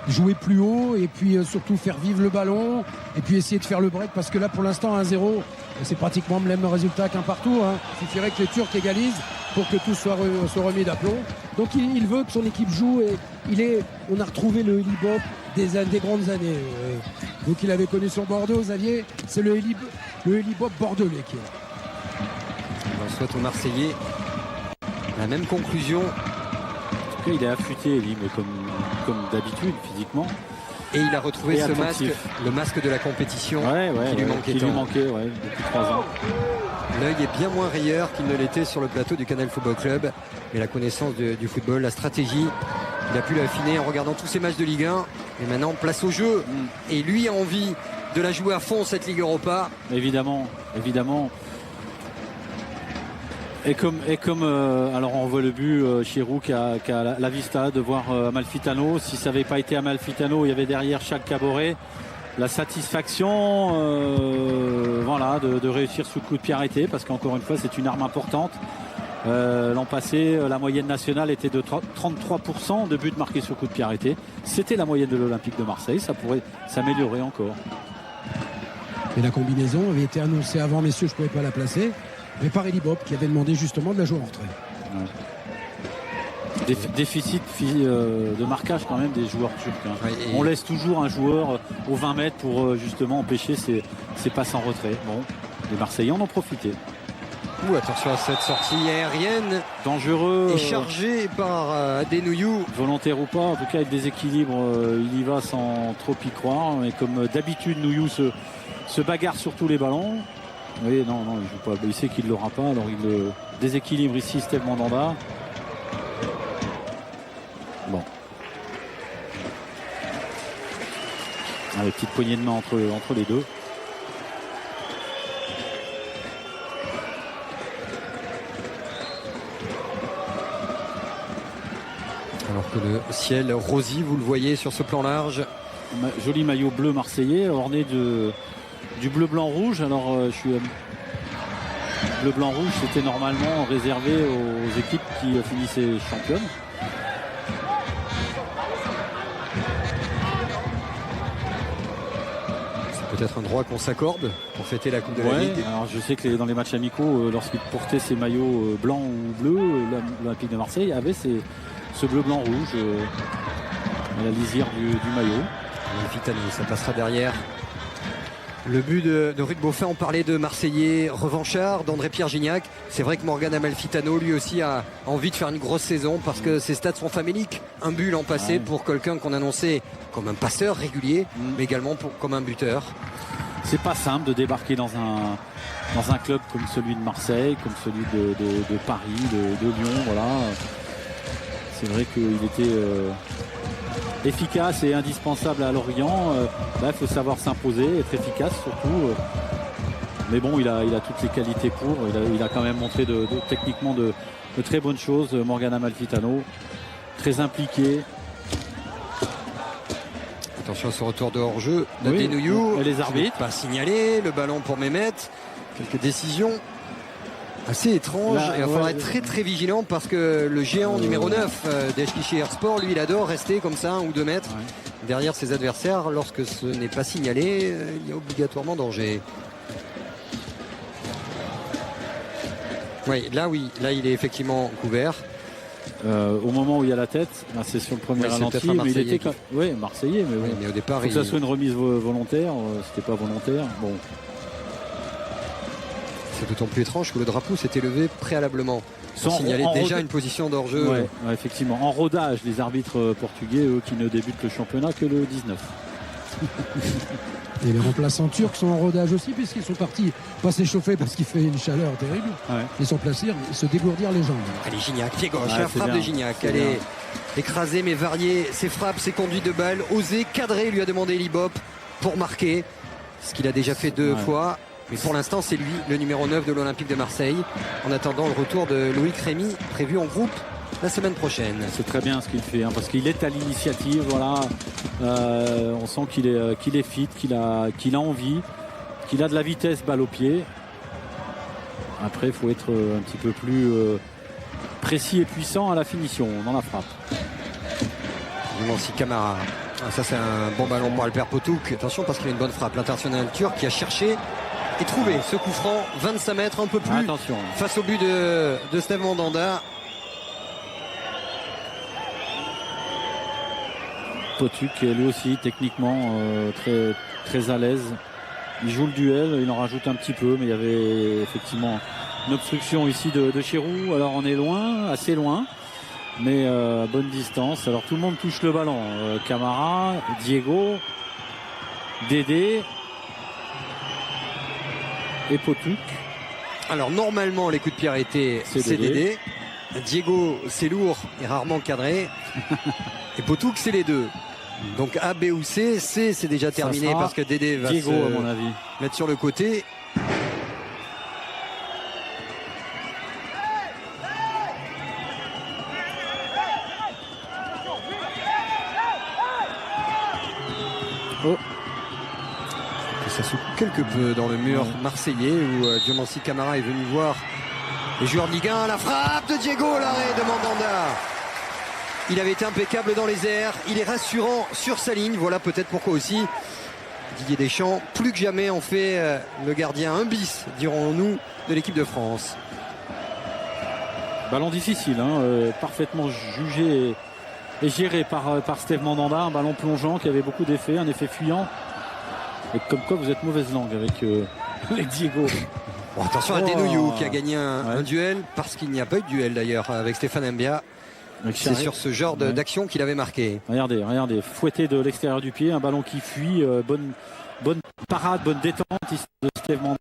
jouer plus haut et puis surtout faire vivre le ballon et puis essayer de faire le break, parce que là pour l'instant 1-0 c'est pratiquement le même résultat qu'un partout, hein. Il suffirait que les Turcs égalisent pour que tout soit remis d'aplomb. Donc il veut que son équipe joue et on a retrouvé le Libop des grandes années. Donc il avait connu sur Bordeaux, Xavier, c'est le Libop bordelais qui est là. On souhaite aux Marseillais la même conclusion. En tout cas, il est affûté, lui, mais comme d'habitude, physiquement. Et il a retrouvé ce attentif. masque, le masque de la compétition qui lui manquait depuis 3 ans. L'œil est bien moins rayeur qu'il ne l'était sur le plateau du Canal Football Club. Mais la connaissance du football, la stratégie, il a pu l'affiner en regardant tous ces matchs de Ligue 1. Et maintenant, place au jeu. Et lui a envie de la jouer à fond, cette Ligue Europa. Évidemment. Et comme alors on voit le but, Chirou qui a la vista de voir Amalfitano. Si ça n'avait pas été Amalfitano, il y avait derrière Chak Caboret. La satisfaction de réussir sous coup de pied arrêté, parce qu'encore une fois c'est une arme importante. L'an passé, la moyenne nationale était de 33% de buts marqués sur coup de pied arrêté. C'était la moyenne de l'Olympique de Marseille, ça pourrait s'améliorer encore. Et la combinaison avait été annoncée avant, messieurs, je ne pouvais pas la placer, mais par Elibop qui avait demandé justement de la jouer en retrait. Déficit de marquage quand même des joueurs turcs. Hein. On laisse toujours un joueur aux 20 mètres pour justement empêcher ces passes en retrait. Bon, les Marseillais en ont profité. Attention à cette sortie aérienne. Dangereux. Et chargé par Adenouyou. Volontaire ou pas, en tout cas, il déséquilibre. Il y va sans trop y croire. Et comme d'habitude, Nouyou se bagarre sur tous les ballons. Oui, non, il joue pas. Il sait qu'il ne l'aura pas. Alors il le déséquilibre ici, Steve Mandanda. Bon. Allez, petite poignée de main entre les deux. Alors que le ciel rosy, vous le voyez sur ce plan large. Joli maillot bleu marseillais, orné du bleu blanc rouge. Alors bleu blanc rouge, c'était normalement réservé aux équipes qui finissaient championnes. C'est peut-être un droit qu'on s'accorde pour fêter la Coupe de la Ligue. Alors je sais que dans les matchs amicaux, lorsqu'ils portaient ces maillots blancs ou bleus, l'Olympique de Marseille avait ce bleu blanc rouge à la lisière du maillot. Vitano, ça passera derrière. Le but de Ruud Boffin, on parlait de Marseillais revanchard, d'André-Pierre Gignac. C'est vrai que Morgan Amalfitano, lui aussi, a envie de faire une grosse saison parce que ses stats sont faméliques. Un but l'an passé pour quelqu'un qu'on annonçait comme un passeur régulier, mais également comme un buteur. C'est pas simple de débarquer dans un club comme celui de Marseille, comme celui de Paris, de Lyon. Voilà. C'est vrai qu'il était efficace et indispensable à Lorient. Il faut savoir s'imposer, être efficace surtout. Mais bon, il a toutes les qualités pour. Il a quand même montré techniquement de très bonnes choses. Morgan Amalfitano, très impliqué. Attention à ce retour de hors-jeu Oui, d'Adenouyou. et les arbitres. Pas signalé, le ballon pour Mehmet. Quelques décisions assez étranges. Là, il va falloir être très très vigilant parce que le géant numéro 9 d'Eskişehir Sport, lui, il adore rester comme ça 1 ou 2 mètres derrière ses adversaires. Lorsque ce n'est pas signalé, il y a obligatoirement danger. Oui, là il est effectivement couvert. Au moment où il y a la tête, c'est sur le premier ralenti, mais il était Marseillais, mais, mais au départ, faut que ça soit une remise volontaire, c'était pas volontaire. Bon. C'est d'autant plus étrange que le drapeau s'est élevé préalablement. Sans signaler déjà une position d'hors-jeu. Ouais, effectivement. En rodage, les arbitres portugais, eux, qui ne débutent le championnat que le 19. Et les remplaçants turcs sont en rodage aussi, puisqu'ils sont partis pas s'échauffer parce qu'il fait une chaleur terrible. Ouais. Ils sont placés se dégourdir les jambes. Allez, Gignac, pied gauche, la frappe de Gignac. Elle est écrasée mais variée. Ses frappes, ses conduites de balle, osées, cadrées, lui a demandé Libop pour marquer. Ce qu'il a déjà fait 2 fois. Mais pour l'instant, c'est lui, le numéro 9 de l'Olympique de Marseille. En attendant le retour de Loïc Rémy, prévu en groupe la semaine prochaine. C'est très bien ce qu'il fait, parce qu'il est à l'initiative. Voilà. On sent qu'il est fit, qu'il a envie, qu'il a de la vitesse, balle au pied. Après, il faut être un petit peu plus précis et puissant à la finition, dans la frappe. Nancy Camara. Ça, c'est un bon ballon pour Alper Potuk. Attention, parce qu'il a une bonne frappe. L'international turc qui a cherché et trouvé ce coup franc, 25 mètres, un peu plus. Attention. Face au but de Steve Mandanda. Potuk, lui aussi, techniquement, très, très à l'aise. Il joue le duel, il en rajoute un petit peu, mais il y avait effectivement une obstruction ici de Chirou. Alors on est loin, assez loin, mais bonne distance. Alors tout le monde touche le ballon. Camara, Diego, Dédé et Potuk. Alors normalement les coups de pied arrêtés, c'est Dédé. Diego, c'est lourd et rarement cadré. Et Potuk, c'est les deux. Donc A, B ou C, c'est déjà terminé parce que Dédé va Diego, à mon avis, mettre sur le côté. Oh. Ça souffle quelque peu dans le mur marseillais où Diomansi Camara est venu voir les joueurs de Ligue 1. La frappe de Diego, l'arrêt de Mandanda. Il avait été impeccable dans les airs. Il est rassurant sur sa ligne. Voilà peut-être pourquoi aussi Didier Deschamps, plus que jamais, en fait le gardien un bis, dirons-nous, de l'équipe de France. Ballon difficile, parfaitement jugé et géré par Steve Mandanda. Un ballon plongeant qui avait beaucoup d'effets, un effet fuyant. Et comme quoi vous êtes mauvaise langue avec Diego. Bon, attention à Denouillou qui a gagné un duel, parce qu'il n'y a pas eu de duel d'ailleurs avec Stéphane Mbia. C'est sur ce genre d'action qu'il avait marqué. Regardez, fouetté de l'extérieur du pied, un ballon qui fuit, bonne parade, bonne détente ici de Steve Mandanda.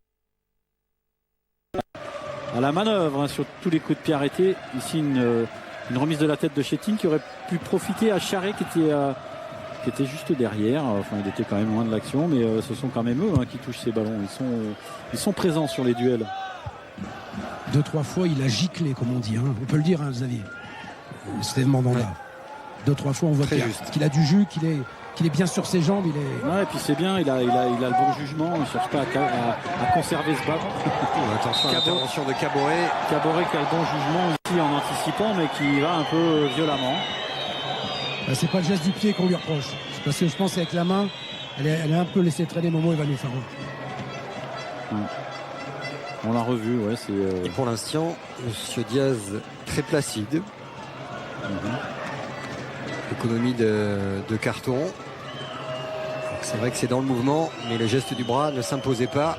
À la manœuvre sur tous les coups de pied arrêtés. Ici une remise de la tête de Chetine qui aurait pu profiter à Charret qui était juste derrière. Enfin, il était quand même loin de l'action, mais ce sont quand même eux qui touchent ces ballons. Ils sont présents sur les duels. 2-3 fois, il a giclé, comme on dit. On peut le dire, Xavier. Steve Mandanda. 2-3 fois, on voit qu'il a du jus, qu'il est bien sur ses jambes. Ouais, et puis c'est bien, il a le bon jugement. Il ne cherche pas à conserver ce ballon. Attention à l'intervention de Caboret. Caboret qui a le bon jugement ici en anticipant, mais qui va un peu violemment. C'est pas le geste du pied qu'on lui reproche. Parce que je pense qu'avec la main, elle est un peu laissée traîner. Momo, il va nous faire On l'a revu, Et pour l'instant, M. Diaz très placide. Économie de carton. C'est vrai que c'est dans le mouvement, mais le geste du bras ne s'imposait pas.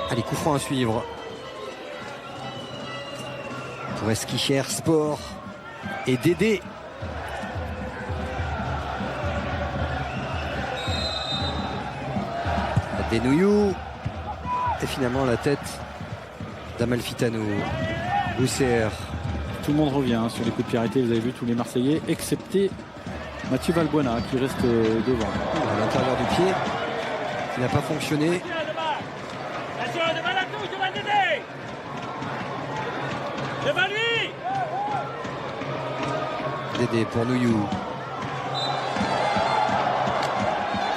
Allez, coup franc à suivre pour Eskişehir Sport et Dédé. Denouillou et finalement la tête d'Amalfitano. Bousser Tout le monde revient sur les coups de pied arrêtés. Vous avez vu tous les Marseillais, excepté Mathieu Valbuena qui reste devant. À l'intérieur du pied, qui n'a pas fonctionné. Dédé pour Nouillou.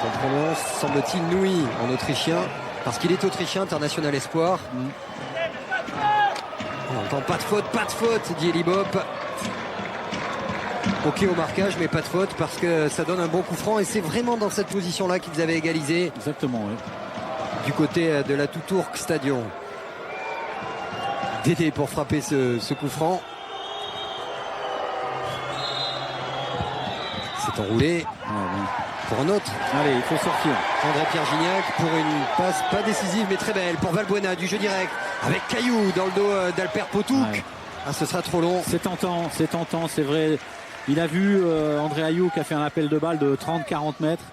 On prononce, semble-t-il, Nouy en autrichien, parce qu'il est autrichien, international espoir. On n'entend pas de faute, dit Elibop. Ok au marquage, mais pas de faute, parce que ça donne un bon coup franc, et c'est vraiment dans cette position-là qu'ils avaient égalisé. Exactement, oui. Du côté de la Toutourk Stadion. Dédé pour frapper ce coup franc. C'est enroulé pour un autre. Allez, il faut sortir. André-Pierre Gignac pour une passe pas décisive mais très belle pour Valbuena, du jeu direct avec Caillou dans le dos d'Alper Potouk. Ouais. Ah, ce sera trop long. C'est tentant, c'est vrai. Il a vu André Ayew qui a fait un appel de balle de 30-40 mètres.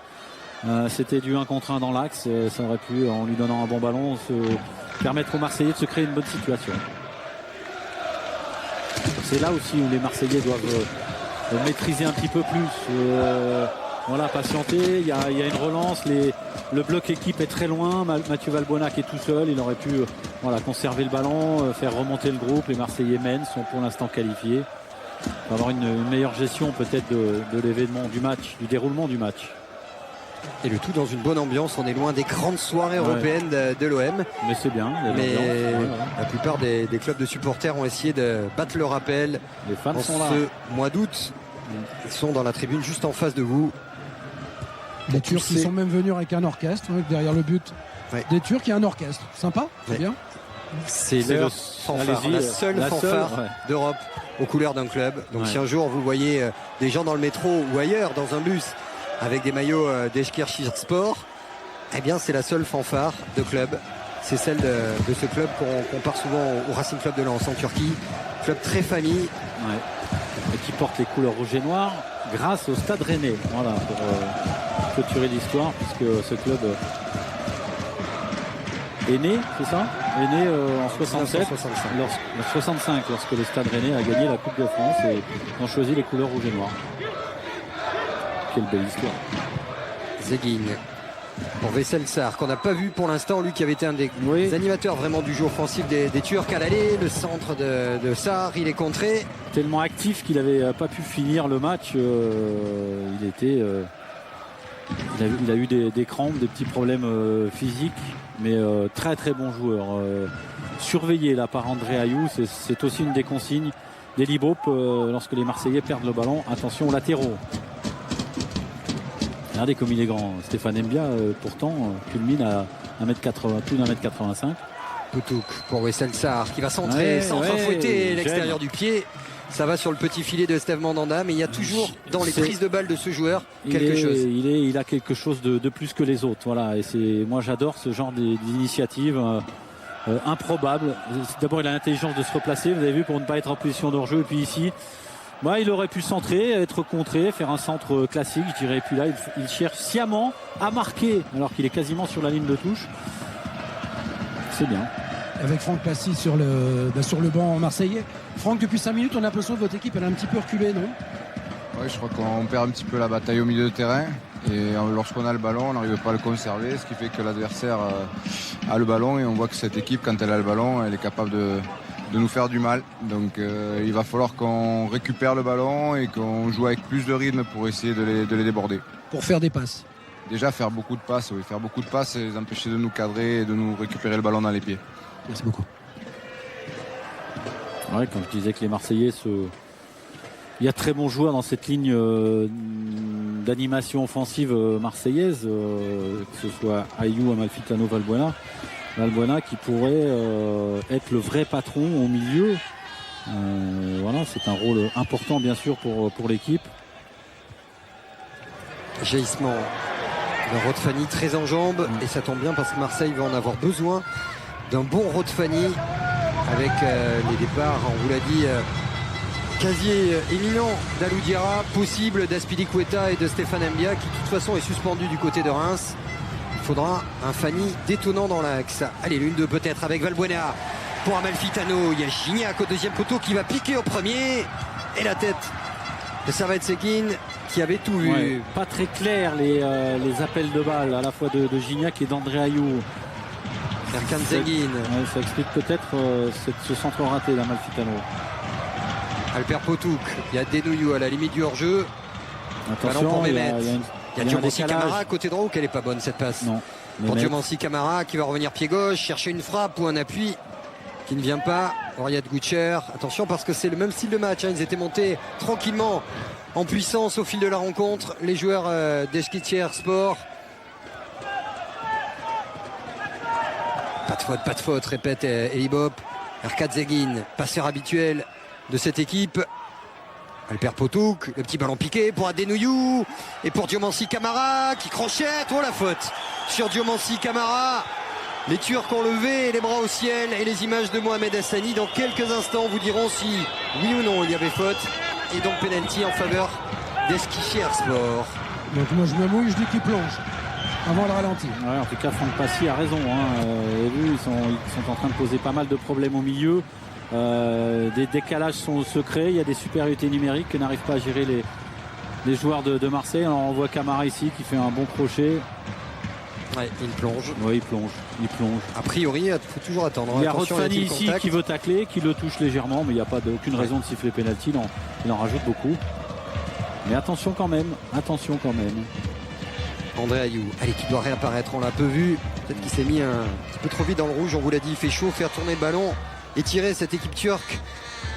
C'était du 1 contre 1 dans l'axe. Ça aurait pu, en lui donnant un bon ballon, se permettre aux Marseillais de se créer une bonne situation. C'est là aussi où les Marseillais doivent maîtriser un petit peu plus. Voilà, patienter. Il y a une relance. Le bloc équipe est très loin. Mathieu Valbuena qui est tout seul. Il aurait pu conserver le ballon, faire remonter le groupe. Les Marseillais mènent, sont pour l'instant qualifiés. Il va avoir une meilleure gestion peut-être de l'événement du match, du déroulement du match. Et le tout dans une bonne ambiance. On est loin des grandes soirées européennes de l'OM. Mais c'est bien. Mais la plupart des clubs de supporters ont essayé de battre le rappel. Les fans sont là. Ce mois d'août, ils sont dans la tribune juste en face de vous. Les Turcs qui sont même venus avec un orchestre derrière le but. Ouais. Des Turcs, il y a un orchestre. Sympa, c'est bien. C'est leur fanfare, la seule fanfare d'Europe aux couleurs d'un club. Donc si un jour vous voyez des gens dans le métro ou ailleurs dans un bus avec des maillots d'Eskirchirspor, eh bien c'est la seule fanfare de club. C'est celle de ce club qu'on compare souvent au Racing Club de Lens en Turquie. Club très famille. Et qui porte les couleurs rouge et noir grâce au Stade Rennais. Voilà, pour clôturer l'histoire, puisque ce club est né, c'est ça ? Est né en 67, 65, lorsque le Stade Rennais a gagné la Coupe de France et ont choisi les couleurs rouge et noir. Quelle belle histoire. Zeguin pour Veysel Sarr, qu'on n'a pas vu pour l'instant, lui qui avait été un des animateurs vraiment du jeu offensif des Turcs à l'aller. Le centre de Sarr, il est contré. Tellement actif qu'il n'avait pas pu finir le match. Il a eu des crampes, des petits problèmes physiques, mais très très bon joueur. Surveillé là par André Ayew, c'est aussi une des consignes d'Elibop lorsque les Marseillais perdent le ballon. Attention aux latéraux. Regardez comme il est grand. Stéphane Mbia, pourtant, culmine à 1m80, plus d'1m85. Poutouk pour Veysel Sarr qui va centrer sans fouetter l'extérieur du pied. Ça va sur le petit filet de Steve Mandanda, mais il y a toujours dans les prises de balles de ce joueur quelque chose. Il a quelque chose de plus que les autres. Voilà. Et moi j'adore ce genre d'initiative improbable. D'abord il a l'intelligence de se replacer, vous avez vu, pour ne pas être en position de hors-jeu. Et puis ici, il aurait pu centrer, être contré, faire un centre classique, je dirais. Et puis là, il cherche sciemment à marquer alors qu'il est quasiment sur la ligne de touche. C'est bien. Avec Franck Passy sur le banc marseillais. Franck, depuis 5 minutes, on a l'impression que votre équipe elle a un petit peu reculé, non ? Oui, je crois qu'on perd un petit peu la bataille au milieu de terrain. Et lorsqu'on a le ballon, on n'arrive pas à le conserver, ce qui fait que l'adversaire a le ballon. Et on voit que cette équipe, quand elle a le ballon, elle est capable de nous faire du mal. Donc il va falloir qu'on récupère le ballon et qu'on joue avec plus de rythme pour essayer de les déborder. Pour faire des passes. Déjà faire beaucoup de passes, faire beaucoup de passes et les empêcher de nous cadrer et de nous récupérer le ballon dans les pieds. Merci beaucoup. Ouais, comme je disais que les Marseillais, il y a de très bons joueurs dans cette ligne d'animation offensive marseillaise, que ce soit Ayew, Amalfitano, Valbuena qui pourrait être le vrai patron au milieu. C'est un rôle important bien sûr pour l'équipe. Jaillissement de Rod Fanny très en jambes et ça tombe bien parce que Marseille va en avoir besoin d'un bon Rod Fanny avec les départs, on vous l'a dit, quasi éminent d'Alou Diarra, possible d'Azpilicueta et de Stéphane Mbia qui de toute façon est suspendu du côté de Reims. Il faudra un Fanny détonnant dans l'axe. Allez, l'une de peut-être avec Valbuena pour Amalfitano. Il y a Gignac au deuxième poteau qui va piquer au premier. Et la tête de Servette Seguin qui avait tout vu. Ouais, pas très clair les appels de balles à la fois de Gignac et d'André Ayou. Erkan Zenguin. Ouais, ça explique peut-être ce centre raté d'Amalfitano. Alper Potouk. Il y a Denouillou à la limite du hors-jeu. Attention, pour il y Mehmet. a Il y a Diomansi Camara à côté droit, ou qu'elle est pas bonne cette passe. Non. Pour Mehmet. Diomansi Camara qui va revenir pied gauche, chercher une frappe ou un appui qui ne vient pas. Oriad Goucher, attention parce que c'est le même style de match, hein. Ils étaient montés tranquillement en puissance au fil de la rencontre, les joueurs d'Eskitier Sport. Pas de faute, répète Elibop. Erkan Zenguin, passeur habituel de cette équipe. Alper Potouk, le petit ballon piqué pour Adenouillou et pour Diomansi Camara qui crochette. Oh la faute sur Diomansi Camara. Les Turcs ont levé les bras au ciel et les images de Mohamed Hassani dans quelques instants vous diront si oui ou non il y avait faute. Et donc penalty en faveur d'Eskitier Sport. Donc moi je me mouille, je dis qu'il plonge avant le ralenti. Ouais, en tout cas, Franck Passy a raison. Vous avez vu, ils sont en train de poser pas mal de problèmes au milieu. Des décalages se créent. Il y a des supériorités numériques que n'arrivent pas à gérer les joueurs de Marseille. Alors, on voit Camara ici qui fait un bon crochet. Ouais, il plonge. Oui, il plonge. A priori, il faut toujours attendre. Il y a Attention, Rodfani a-t-il ici contact qui veut tacler, qui le touche légèrement, mais il n'y a pas aucune raison de siffler penalty. Il en rajoute beaucoup. Mais attention quand même. André Ayou, allez, qui doit réapparaître, on l'a peu vu. Peut-être qu'il s'est mis un petit peu trop vite dans le rouge, on vous l'a dit, il fait chaud, faire tourner le ballon et tirer cette équipe turque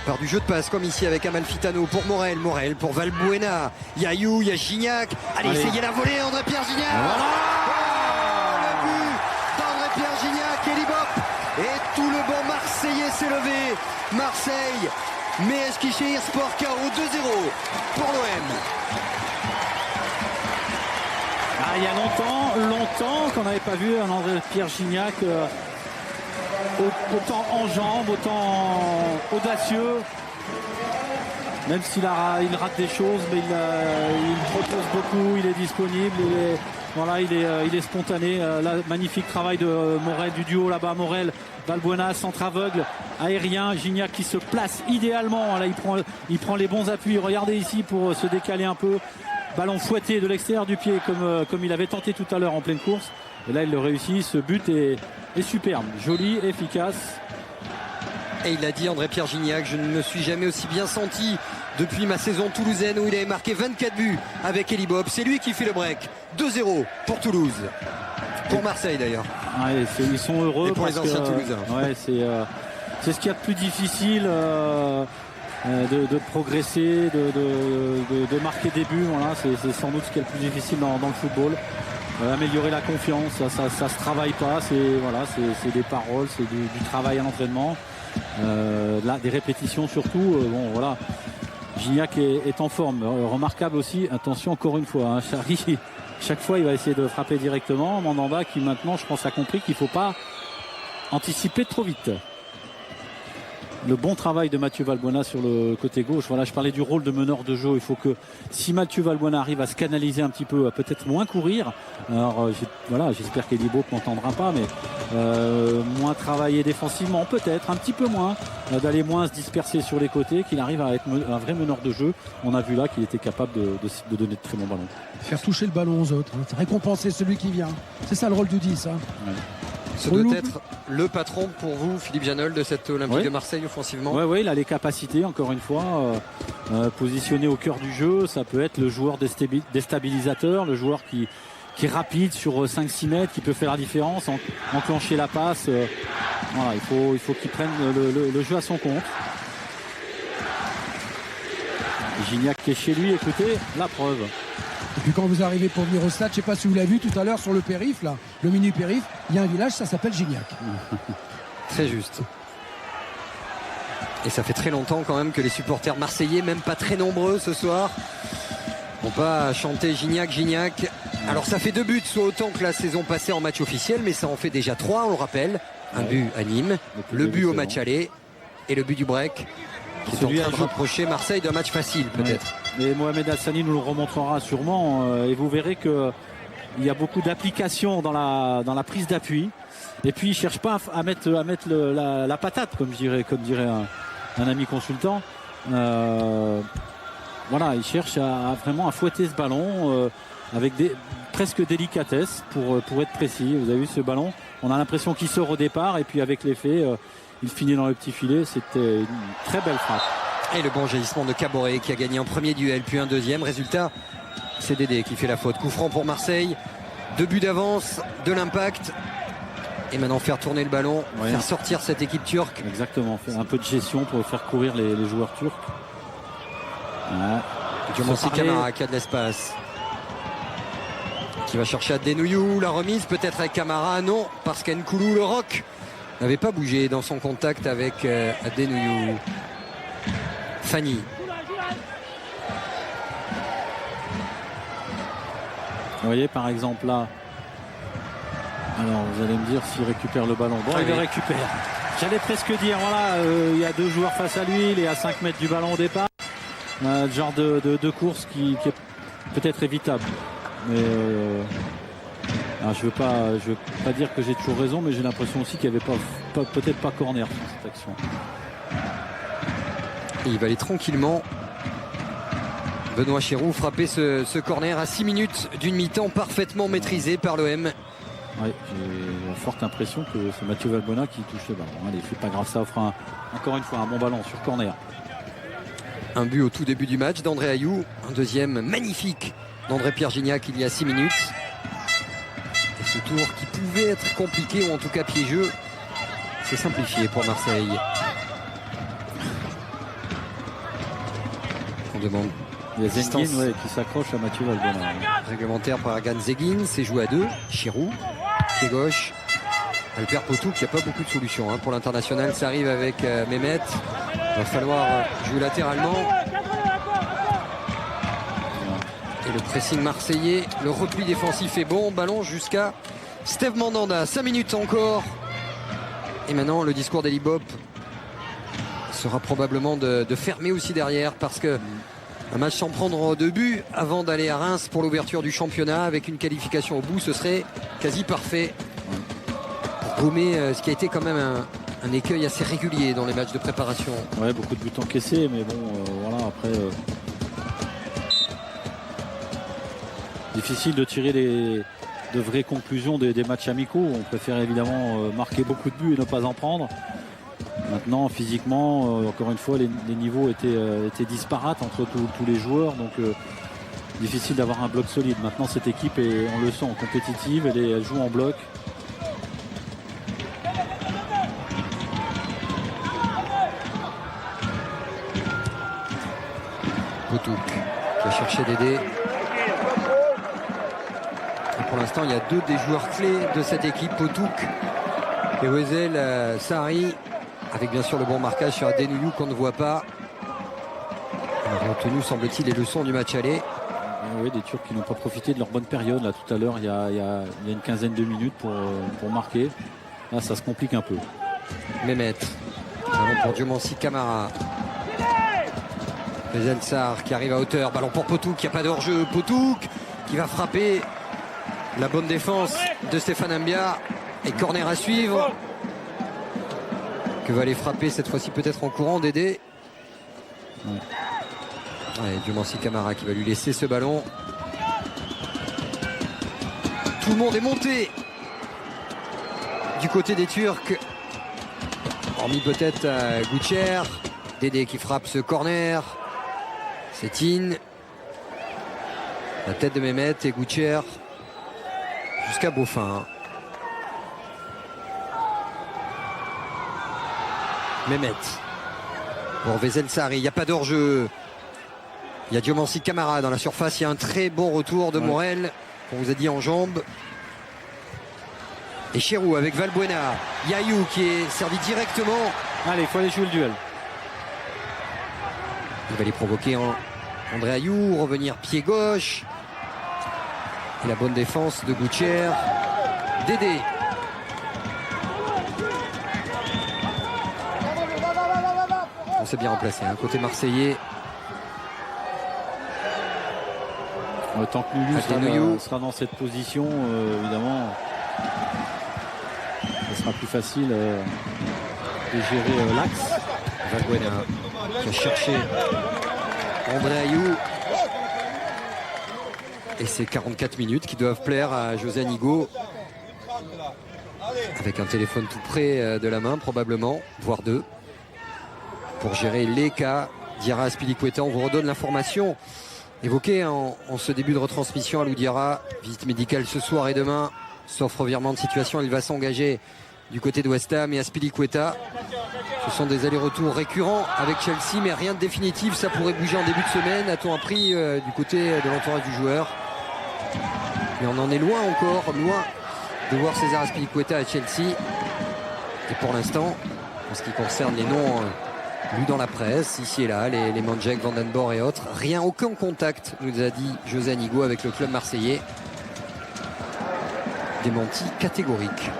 par du jeu de passe, comme ici avec Amalfitano pour Morel pour Valbuena. Il y a Ayou, il y a Gignac. Allez, essayez la volée, André-Pierre Gignac. Voilà. Le but d'André-Pierre Gignac et Libop. Et tout le banc marseillais s'est levé. Marseille, mais Eskişehir Sport KO 2-0 pour l'OM. Il y a longtemps qu'on n'avait pas vu un André-Pierre Gignac autant en jambes, autant audacieux. Même s'il rate des choses, mais il propose beaucoup, il est disponible, il est spontané. Là, magnifique travail de Morel, du duo là-bas, Morel, Valbuena, centre aveugle, aérien, Gignac qui se place idéalement. Là, il prend les bons appuis. Regardez ici pour se décaler un peu. Ballon fouetté de l'extérieur du pied comme il avait tenté tout à l'heure en pleine course. Et là, il le réussit. Ce but est superbe, joli, efficace. Et il a dit, André-Pierre Gignac, je ne me suis jamais aussi bien senti depuis ma saison toulousaine où il avait marqué 24 buts avec Elibop. C'est lui qui fait le break. 2-0 pour Toulouse. Pour Marseille d'ailleurs. Ouais, ils sont heureux. Et pour les anciens Toulousains. Ouais, c'est ce qu'il y a de plus difficile. De progresser, de marquer des buts. Voilà, c'est sans doute ce qui est le plus difficile dans le football. Améliorer la confiance, ça se travaille pas. C'est des paroles, c'est du travail à l'entraînement. Là, des répétitions surtout. Gignac est en forme. Remarquable aussi. Attention encore une fois. Charly, chaque fois, il va essayer de frapper directement. Mandanda qui maintenant, je pense, a compris qu'il ne faut pas anticiper trop vite. Le bon travail de Mathieu Valbuena sur le côté gauche. Voilà, je parlais du rôle de meneur de jeu. Il faut que si Mathieu Valbuena arrive à se canaliser un petit peu, à peut-être moins courir. Alors j'espère qu'Elibop n'entendra pas, mais moins travailler défensivement, peut-être un petit peu moins, d'aller moins se disperser sur les côtés, qu'il arrive à être un vrai meneur de jeu. On a vu là qu'il était capable de donner de très bons ballons. Faire toucher le ballon aux autres, hein. Récompenser celui qui vient. C'est ça le rôle du 10. Hein. Ouais. Ce doit être le patron pour vous, Philippe Janol, de cette Olympique de Marseille offensivement. Oui, il a les capacités, encore une fois, positionné au cœur du jeu. Ça peut être le joueur déstabilisateur, le joueur qui est rapide sur 5-6 mètres, qui peut faire la différence, enclencher la passe. Il faut qu'il prenne le jeu à son compte. Gignac qui est chez lui, écoutez, la preuve. Et puis quand vous arrivez pour venir au stade, je ne sais pas si vous l'avez vu tout à l'heure sur le périph', là, le mini périph', il y a un village, ça s'appelle Gignac. Très juste. Et ça fait très longtemps quand même que les supporters marseillais, même pas très nombreux ce soir, n'ont pas chanté Gignac. Alors ça fait 2 buts, soit autant que la saison passée en match officiel, mais ça en fait déjà 3, on le rappelle. Un but à Nîmes, le but au match aller et le but du break, qui est en train de rapprocher Marseille d'un match facile peut-être. Mais Mohamed Hassani nous le remontrera sûrement, et vous verrez que il y a beaucoup d'application dans la prise d'appui. Et puis il ne cherche pas à mettre la patate, comme dirait un ami consultant. Voilà, il cherche vraiment à fouetter ce ballon avec presque délicatesse pour être précis. Vous avez vu ce ballon, on a l'impression qu'il sort au départ et puis avec l'effet, il finit dans le petit filet. C'était une très belle frappe. Et le bon jaillissement de Caboret qui a gagné un premier duel puis un deuxième. Résultat, c'est Dédé qui fait la faute. Coup franc pour Marseille. 2 buts d'avance, de l'impact. Et maintenant faire tourner le ballon, faire sortir cette équipe turque. Exactement, faire un peu de gestion pour faire courir les joueurs turcs. Voilà. Diomansi Kamara qui a de l'espace. Qui va chercher Adenouyou, la remise peut-être avec Kamara. Non, parce qu'Nkoulou, le roc, n'avait pas bougé dans son contact avec Adenouyou. Fanny. Vous voyez par exemple là. Alors vous allez me dire s'il récupère le ballon. Bon, il le récupère. J'allais presque dire, voilà, il y a 2 joueurs face à lui, il est à 5 mètres du ballon au départ. Le genre de course qui est peut-être évitable. Mais je veux pas dire que j'ai toujours raison, mais j'ai l'impression aussi qu'il n'y avait peut-être pas corner sur cette action. Et il va aller tranquillement. Benoît Chéroux frapper ce corner à 6 minutes d'une mi-temps parfaitement maîtrisée par l'OM. Oui, j'ai la forte impression que c'est Mathieu Valbuena qui touche le ballon. Allez, c'est pas grave, ça offre encore une fois un bon ballon sur corner. Un but au tout début du match d'André Ayou. Un deuxième magnifique d'André-Pierre Gignac il y a 6 minutes. Et ce tour qui pouvait être compliqué ou en tout cas piégeux, c'est simplifié pour Marseille. On demande. Il y a Zengin qui s'accroche à Mathieu Valbuena. Réglementaire par Agan Zegin, c'est joué à 2. Chirou, pied gauche. Albert Potou qui n'a pas beaucoup de solutions pour l'international. Ça arrive avec Mehmet. Il va falloir jouer latéralement. Et le pressing marseillais, le repli défensif est bon. Ballon jusqu'à Steve Mandanda. 5 minutes encore. Et maintenant le discours d'Eli Bopp sera probablement de fermer aussi derrière parce que un match sans prendre de but avant d'aller à Reims pour l'ouverture du championnat avec une qualification au bout, ce serait quasi parfait pour gommer ce qui a été quand même un écueil assez régulier dans les matchs de préparation. Ouais, beaucoup de buts encaissés, mais bon, voilà, après difficile de tirer de vraies conclusions des matchs amicaux. On préfère évidemment marquer beaucoup de buts et ne pas en prendre. Maintenant, physiquement, encore une fois, les niveaux étaient disparates entre tous les joueurs, donc difficile d'avoir un bloc solide. Maintenant, cette équipe est, on le sent, compétitive, elle joue en bloc. Potouk qui a cherché Dédé. Et pour l'instant, il y a 2 des joueurs clés de cette équipe, Potouk et Wezel Sahari. Avec bien sûr le bon marquage sur Adenouyou qu'on ne voit pas. On a retenu, semble-t-il, les leçons du match aller. Oui, des Turcs qui n'ont pas profité de leur bonne période. Là, tout à l'heure, il y a une quinzaine de minutes pour marquer. Là, ça se complique un peu. Mehmet. Ballon pour Diomansi Kamara. Wezel Sarr qui arrive à hauteur. Ballon pour Potouk, il n'y a pas de hors-jeu. Potouk qui va frapper. La bonne défense de Stéphane Mbia. Et corner à suivre. Que va aller frapper cette fois-ci peut-être en courant Dédé. Ouais, Diomansi Kamara qui va lui laisser ce ballon. Tout le monde est monté du côté des Turcs. Hormis peut-être Goucher. Dédé qui frappe ce corner. Setine. La tête de Mehmet et Goucher jusqu'à Beaufin. Mehmet pour Wezel Sahari, il n'y a pas d'hors-jeu. Il y a Diomansi Kamara dans la surface. Il y a un très bon retour de Morel, qu'on vous a dit en jambes. Et Chéroux avec Valbuena. Ayou qui est servi directement. Allez, il faut aller jouer le duel. Il va les provoquer André Ayou, revenir pied gauche. Et la bonne défense de Goucher. Dédé. On s'est bien remplacé, côté marseillais. Tant que Lulu Adenoyou. sera dans cette position, évidemment, ce sera plus facile de gérer l'axe. Valbuena qui a cherché André Ayew. Et c'est 44 minutes qui doivent plaire à José Anigo. Avec un téléphone tout près de la main, probablement, voire deux. Pour gérer les cas, Diarra Azpilicueta. On vous redonne l'information évoquée en ce début de retransmission à Loudiara. Visite médicale ce soir et demain. Sauf revirement de situation, il va s'engager du côté de West Ham et Azpilicueta. Ce sont des allers-retours récurrents avec Chelsea, mais rien de définitif. Ça pourrait bouger en début de semaine. A-t-on appris du côté de l'entourage du joueur? Mais on en est loin encore, loin de voir César Azpilicueta à Chelsea. Et pour l'instant, en ce qui concerne les noms lus dans la presse, ici et là, les Mandjek, Vandenborg et autres, rien, aucun contact, nous a dit José Anigo avec le club marseillais. Démenti catégorique.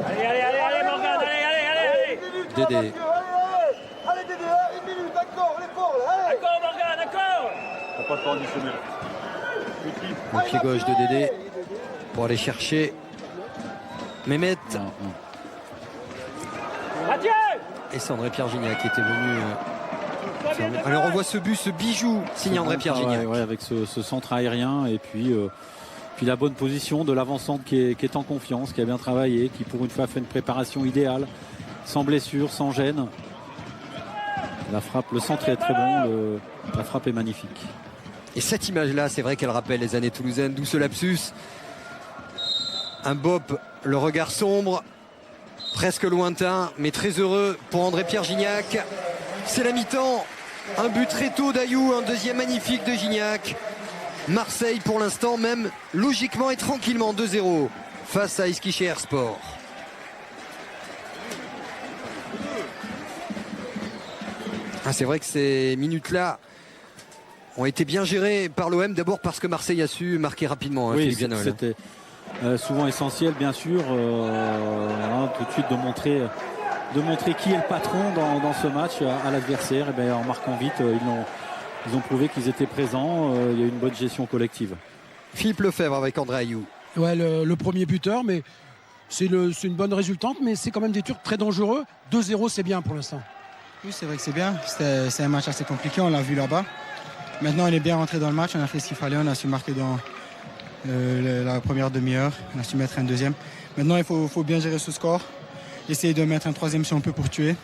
Allez, Morgane, allez. Dédé. Allez, Dédé, une minute, d'accord, l'épaule, allez. D'accord, Morgane, d'accord. T'as pas le temps d'additionner. Le pied gauche de Dédé pour aller chercher Mehmet. Adieu. Et c'est André-Pierre Gignac qui était venu. Alors on voit ce but, ce bijou signé André-Pierre Gignac. Ouais, avec ce centre aérien et puis la bonne position de l'avancante qui est en confiance, qui a bien travaillé, qui pour une fois fait une préparation idéale, sans blessure, sans gêne. La frappe, le centre est très bon, la frappe est magnifique. Et cette image-là, c'est vrai qu'elle rappelle les années toulousaines, d'où ce lapsus. Un Bop, le regard sombre, presque lointain, mais très heureux pour André-Pierre Gignac. C'est la mi-temps, un but très tôt d'Ayew, un deuxième magnifique de Gignac. Marseille pour l'instant même logiquement et tranquillement 2-0 face à Eskişehir Sport. C'est vrai que ces minutes-là ont été bien gérées par l'OM, d'abord parce que Marseille a su marquer rapidement. Oui, Philippe Janol. c'était souvent essentiel, bien sûr, tout de suite de montrer qui est le patron dans ce match à l'adversaire. Et bien, en marquant vite, ils ont prouvé qu'ils étaient présents. Il y a eu une bonne gestion collective. Philippe Lefebvre avec André Ayew. Ouais, le premier buteur, mais c'est une bonne résultante, mais c'est quand même des Turcs très dangereux. 2-0, c'est bien pour l'instant. Oui, c'est vrai que c'est bien. C'est un match assez compliqué, on l'a vu là-bas. Maintenant, on est bien rentré dans le match, on a fait ce qu'il fallait, on a su marquer dans la première demi-heure, on a su mettre un deuxième. Maintenant, il faut bien gérer ce score, essayer de mettre un troisième si on peut pour tuer,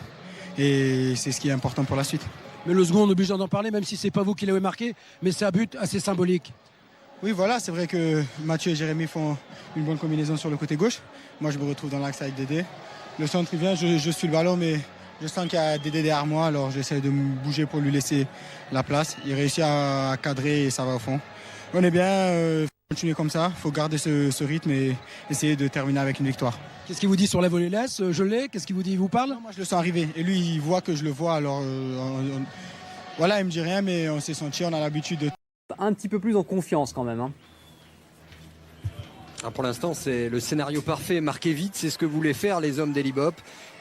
et c'est ce qui est important pour la suite. Mais le second, on est obligé d'en parler, même si c'est pas vous qui l'avez marqué, mais c'est un but assez symbolique. Oui, voilà, c'est vrai que Mathieu et Jérémy font une bonne combinaison sur le côté gauche. Moi, je me retrouve dans l'axe avec Dédé. Le centre, il vient, je suis le ballon, mais je sens qu'il y a Dédé derrière moi, alors j'essaie de me bouger pour lui laisser la place. Il réussit à cadrer et ça va au fond. On est bien, il faut continuer comme ça, il faut garder ce rythme et essayer de terminer avec une victoire. Qu'est-ce qu'il vous dit sur la volée laisse? Je l'ai. Qu'est-ce qu'il vous dit? Il vous parle? Non, moi, je le sens arriver et lui, il voit que je le vois, alors voilà, il me dit rien, mais on s'est senti, on a l'habitude de... Un petit peu plus en confiance quand même. Pour l'instant, c'est le scénario parfait. Marquer vite, c'est ce que voulaient faire les hommes d'Elibop.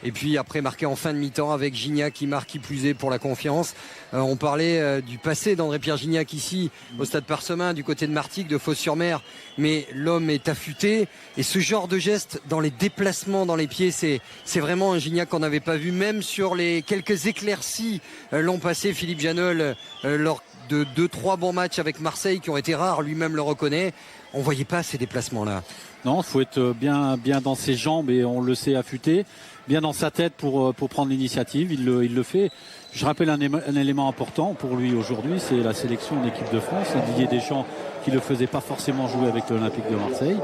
Et puis après, marquer en fin de mi-temps avec Gignac qui marque qui plus est pour la confiance. On parlait du passé d'André-Pierre Gignac ici, au stade Parsemin, du côté de Martigues, de Fos-sur-Mer. Mais l'homme est affûté. Et ce genre de geste dans les déplacements dans les pieds, c'est vraiment un Gignac qu'on n'avait pas vu, même sur les quelques éclaircies l'an passé. Philippe Janol, lors de 2-3 bons matchs avec Marseille qui ont été rares, lui-même le reconnaît. On voyait pas ces déplacements-là. Non, il faut être bien dans ses jambes et on le sait affûté, bien dans sa tête pour prendre l'initiative. Il le fait. Je rappelle un élément important pour lui aujourd'hui, c'est la sélection en équipe de France. Didier Deschamps qui ne le faisait pas forcément jouer avec l'Olympique de Marseille.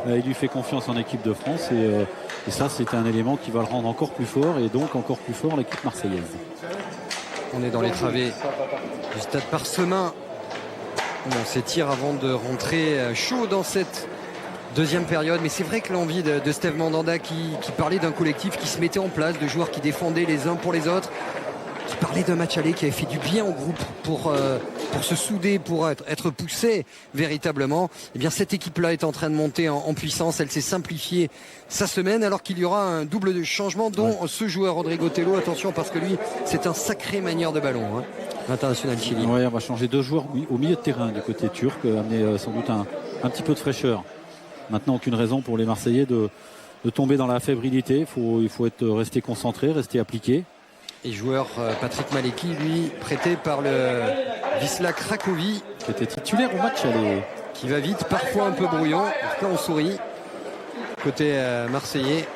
Il lui fait confiance en équipe de France et ça c'est un élément qui va le rendre encore plus fort et donc encore plus fort l'équipe marseillaise. On est dans les travées du stade Parsemin. On s'étire avant de rentrer chaud dans cette deuxième période. Mais c'est vrai que l'envie de Steve Mandanda qui parlait d'un collectif qui se mettait en place, de joueurs qui défendaient les uns pour les autres, qui parlait d'un match aller qui avait fait du bien au groupe pour pour se souder, pour être poussée véritablement. Eh bien, cette équipe-là est en train de monter en puissance. Elle s'est simplifiée sa semaine, alors qu'il y aura un double changement, dont ce joueur Rodrigo Tello. Attention, parce que lui, c'est un sacré manieur de ballon, hein, l'international Chili. Ouais, on va changer 2 joueurs au milieu de terrain du côté turc, amener sans doute un petit peu de fraîcheur. Maintenant, aucune raison pour les Marseillais de tomber dans la fébrilité. Il faut rester concentré, rester appliqué. Et joueur Patrick Maleki, lui, prêté par le Wisla Cracovie, qui était titulaire au match aller. Qui va vite, parfois un peu brouillon. En tout cas, on sourit. Côté marseillais.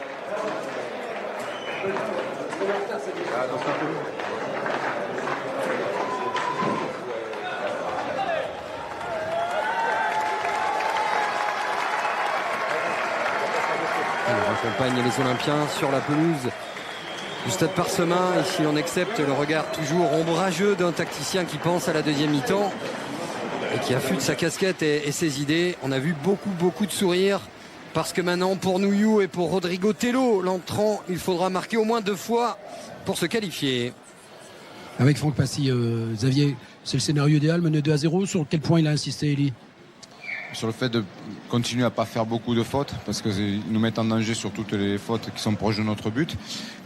On accompagne les Olympiens sur la pelouse du stade Parsemin. Et si l'on accepte le regard toujours ombrageux d'un tacticien qui pense à la deuxième mi-temps et qui affûte sa casquette et ses idées, on a vu beaucoup de sourires. Parce que maintenant, pour Nouillou et pour Rodrigo Tello, l'entrant, il faudra marquer au moins 2 fois pour se qualifier. Avec Franck Passy, Xavier, c'est le scénario idéal, mené 2-0. Sur quel point il a insisté, Elie? Sur le fait de continuer à ne pas faire beaucoup de fautes, parce qu'ils nous mettent en danger sur toutes les fautes qui sont proches de notre but.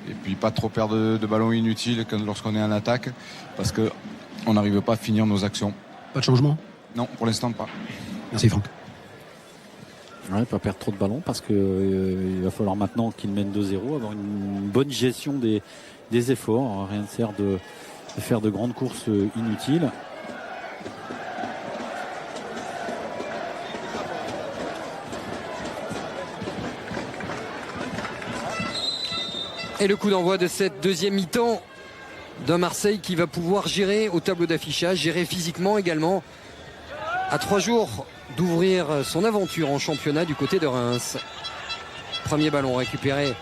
Et puis pas trop perdre de ballons inutiles lorsqu'on est en attaque, parce qu'on n'arrive pas à finir nos actions. Pas de changement? Non, pour l'instant pas. Merci Franck. Ouais, pas perdre trop de ballons, parce qu'il va falloir maintenant qu'il mène 2-0, avoir une bonne gestion des efforts. Rien ne sert de faire de grandes courses inutiles. Et le coup d'envoi de cette deuxième mi-temps d'un Marseille qui va pouvoir gérer au tableau d'affichage, gérer physiquement également, à 3 jours d'ouvrir son aventure en championnat du côté de Reims. Premier ballon récupéré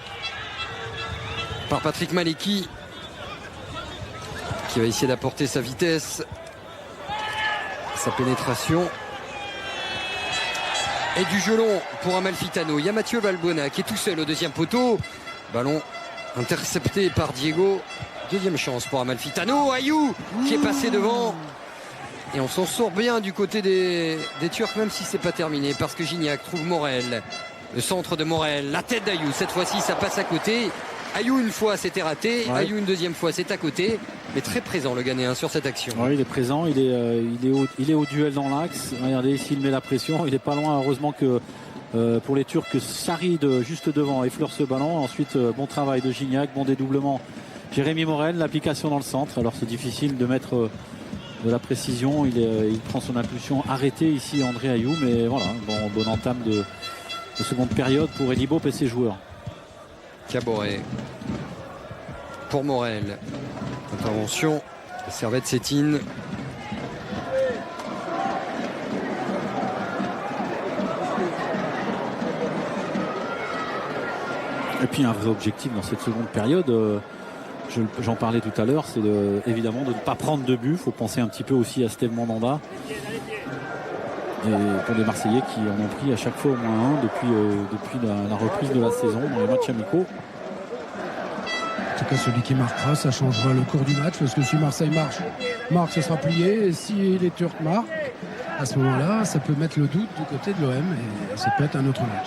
par Patrick Maleki, qui va essayer d'apporter sa vitesse, sa pénétration. Et du jeu long pour Amalfitano. Il y a Mathieu Valbuena qui est tout seul au deuxième poteau. Ballon intercepté par Diego. Deuxième chance pour Amalfitano. Ayou qui est passé devant. Et on s'en sort bien du côté des Turcs, même si c'est pas terminé, parce que Gignac trouve Morel. Le centre de Morel, la tête d'Ayou. Cette fois-ci, ça passe à côté. Ayou une fois, c'était raté. Ouais. Ayou une deuxième fois, c'est à côté. Mais très présent le Ghanéen sur cette action. Oui, il est présent. Il est au duel dans l'axe. Regardez, s'il met la pression, il n'est pas loin. Heureusement que pour les Turcs, Sarid juste devant effleure ce ballon. Ensuite, bon travail de Gignac, bon dédoublement. Jérémy Morel, l'application dans le centre. Alors c'est difficile de mettre de la précision. Il prend son impulsion arrêtée ici, André Ayou. Mais voilà, bon entame de seconde période pour Elibop et ses joueurs. Caboret pour Morel. Intervention, Servette Sétine. Et puis un vrai objectif dans cette seconde période, j'en parlais tout à l'heure, c'est évidemment de ne pas prendre de but. Il faut penser un petit peu aussi à Steve Mandanda. Et pour les Marseillais qui en ont pris à chaque fois au moins un depuis la reprise de la saison dans les matchs amicaux. En tout cas, celui qui marquera, ça changera le cours du match, parce que si Marseille marque, ce sera plié. Et si les Turcs marquent, à ce moment-là, ça peut mettre le doute du côté de l'OM et ça peut être un autre match.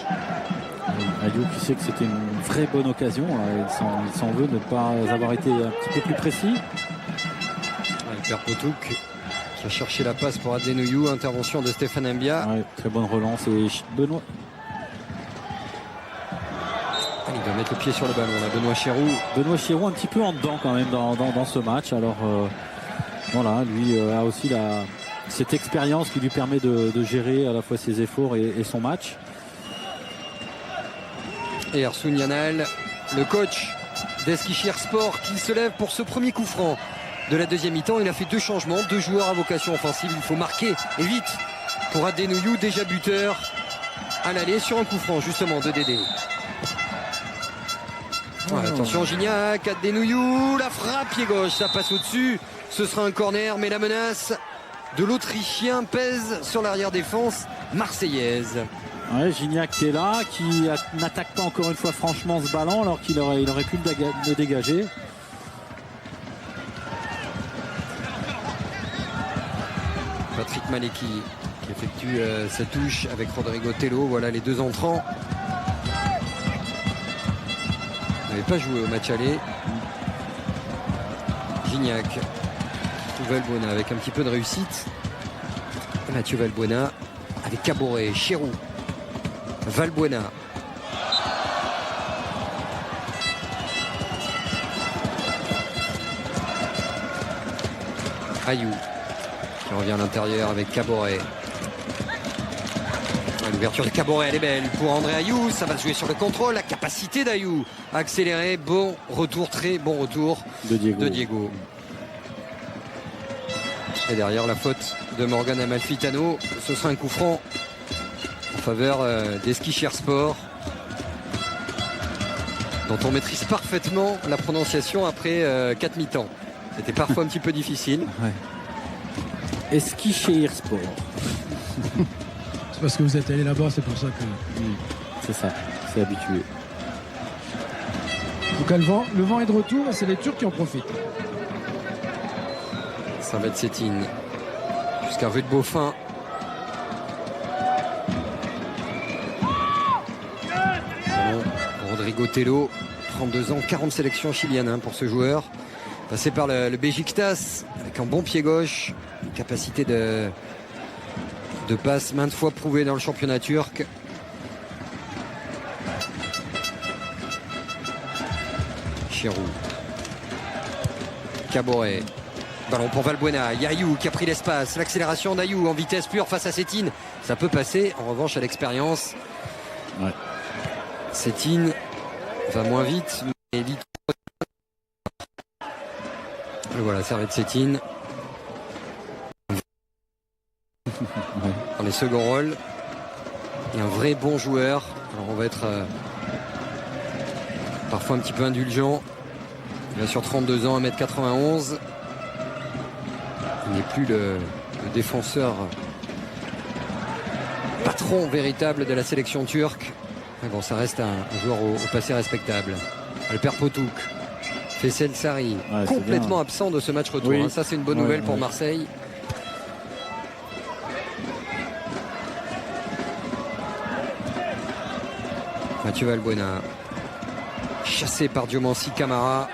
Ayou qui sait que c'était une vraie bonne occasion. Il s'en veut de ne pas avoir été un petit peu plus précis. Alper Potouk qui a cherché la passe pour Adenouyou. Intervention de Stéphane Mbia. Ouais, très bonne relance. Et Benoît. Il doit mettre le pied sur le ballon là, Benoît Chirou. Benoît Chirou un petit peu en dedans quand même dans ce match. Alors voilà, lui a aussi cette expérience qui lui permet de gérer à la fois ses efforts et son match. Et Ersoun Yanal, le coach d'Eskişehir Sport, qui se lève pour ce premier coup franc de la deuxième mi-temps. Il a fait 2 changements, 2 joueurs à vocation offensive. Il faut marquer et vite pour Adenouyou, déjà buteur à l'aller sur un coup franc justement de Dédé. Ouais, attention Gignac, Adenouyou, la frappe pied gauche, ça passe au-dessus. Ce sera un corner, mais la menace de l'Autrichien pèse sur l'arrière-défense marseillaise. Ouais, Gignac qui est là, qui n'attaque pas encore une fois franchement ce ballon, alors qu'il aurait pu le dégager. Patrick Malecki qui effectue sa touche avec Rodrigo Tello. Voilà les deux entrants. Il n'avait pas joué au match aller. Gignac, Valbuena avec un petit peu de réussite. Mathieu Valbuena avec Caboret, Chirou, Valbuena. Ayou qui revient à l'intérieur avec Caboret. L'ouverture de Caboret, elle est belle pour André Ayou. Ça va se jouer sur le contrôle, la capacité d'Ayou à accélérer. Bon retour, très bon retour de Diego. Et derrière la faute de Morgan Amalfitano, ce sera un coup franc en faveur d'Eskisher Sport, dont on maîtrise parfaitement la prononciation après 4 mi-temps. C'était parfois un petit peu difficile. Ouais. Eskisher Sport. C'est parce que vous êtes allé là-bas, c'est pour ça que... C'est ça, c'est habitué. Donc le vent est de retour et c'est les Turcs qui en profitent. Servette Sétine jusqu'à rue de Beaufin. Rodrigo Tello, 32 ans, 40 sélections chiliennes pour ce joueur. Passé par le Beşiktaş avec un bon pied gauche, une capacité de passe maintes fois prouvée dans le championnat turc. Chirou, Caboret, ballon pour Valbuena, Ayou qui a pris l'espace, l'accélération d'Ayou en vitesse pure face à Sétine, ça peut passer, en revanche à l'expérience. Ouais. Sétine va moins vite, mais vite. Voilà, Servette Sétine. Dans les seconds rôles. Et un vrai bon joueur. Alors on va être parfois un petit peu indulgent. Il a sur 32 ans, 1m91. Il n'est plus le défenseur patron véritable de la sélection turque. Mais bon, ça reste un joueur au passé respectable. Alper Potuk, Faisal Sarri, complètement absent de ce match retour. Oui. Ça, c'est une bonne nouvelle pour Marseille. Mathieu Valbuena, chassé par Diomansi Camara.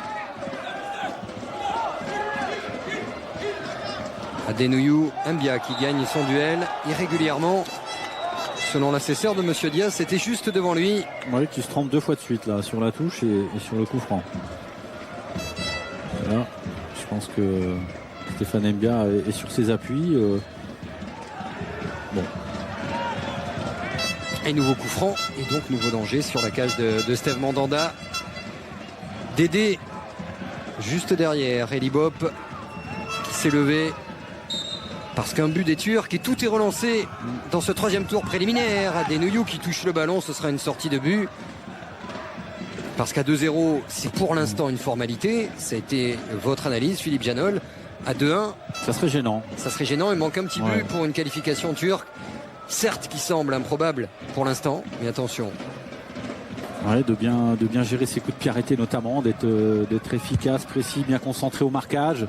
Adenouyou Mbia qui gagne son duel irrégulièrement. Selon l'assesseur de Monsieur Diaz, c'était juste devant lui. Oui, qui se trompe 2 fois de suite là, sur la touche et sur le coup franc. Là, je pense que Stéphane Mbia est sur ses appuis. Bon. Et nouveau coup franc et donc nouveau danger sur la cage de Steve Mandanda. Dédé juste derrière. Elibop qui s'est levé parce qu'un but des Turcs et tout est relancé dans ce 3e tour préliminaire. Adenouyou qui touche le ballon, ce sera une sortie de but. Parce qu'à 2-0, c'est pour l'instant une formalité. Ça a été votre analyse, Philippe Janol. À 2-1, ça serait gênant. Ça serait gênant. Il manque un petit but pour une qualification turque. Certes, qui semble improbable pour l'instant, mais attention. Ouais, de bien gérer ses coups de pied arrêtés notamment, d'être efficace, précis, bien concentré au marquage,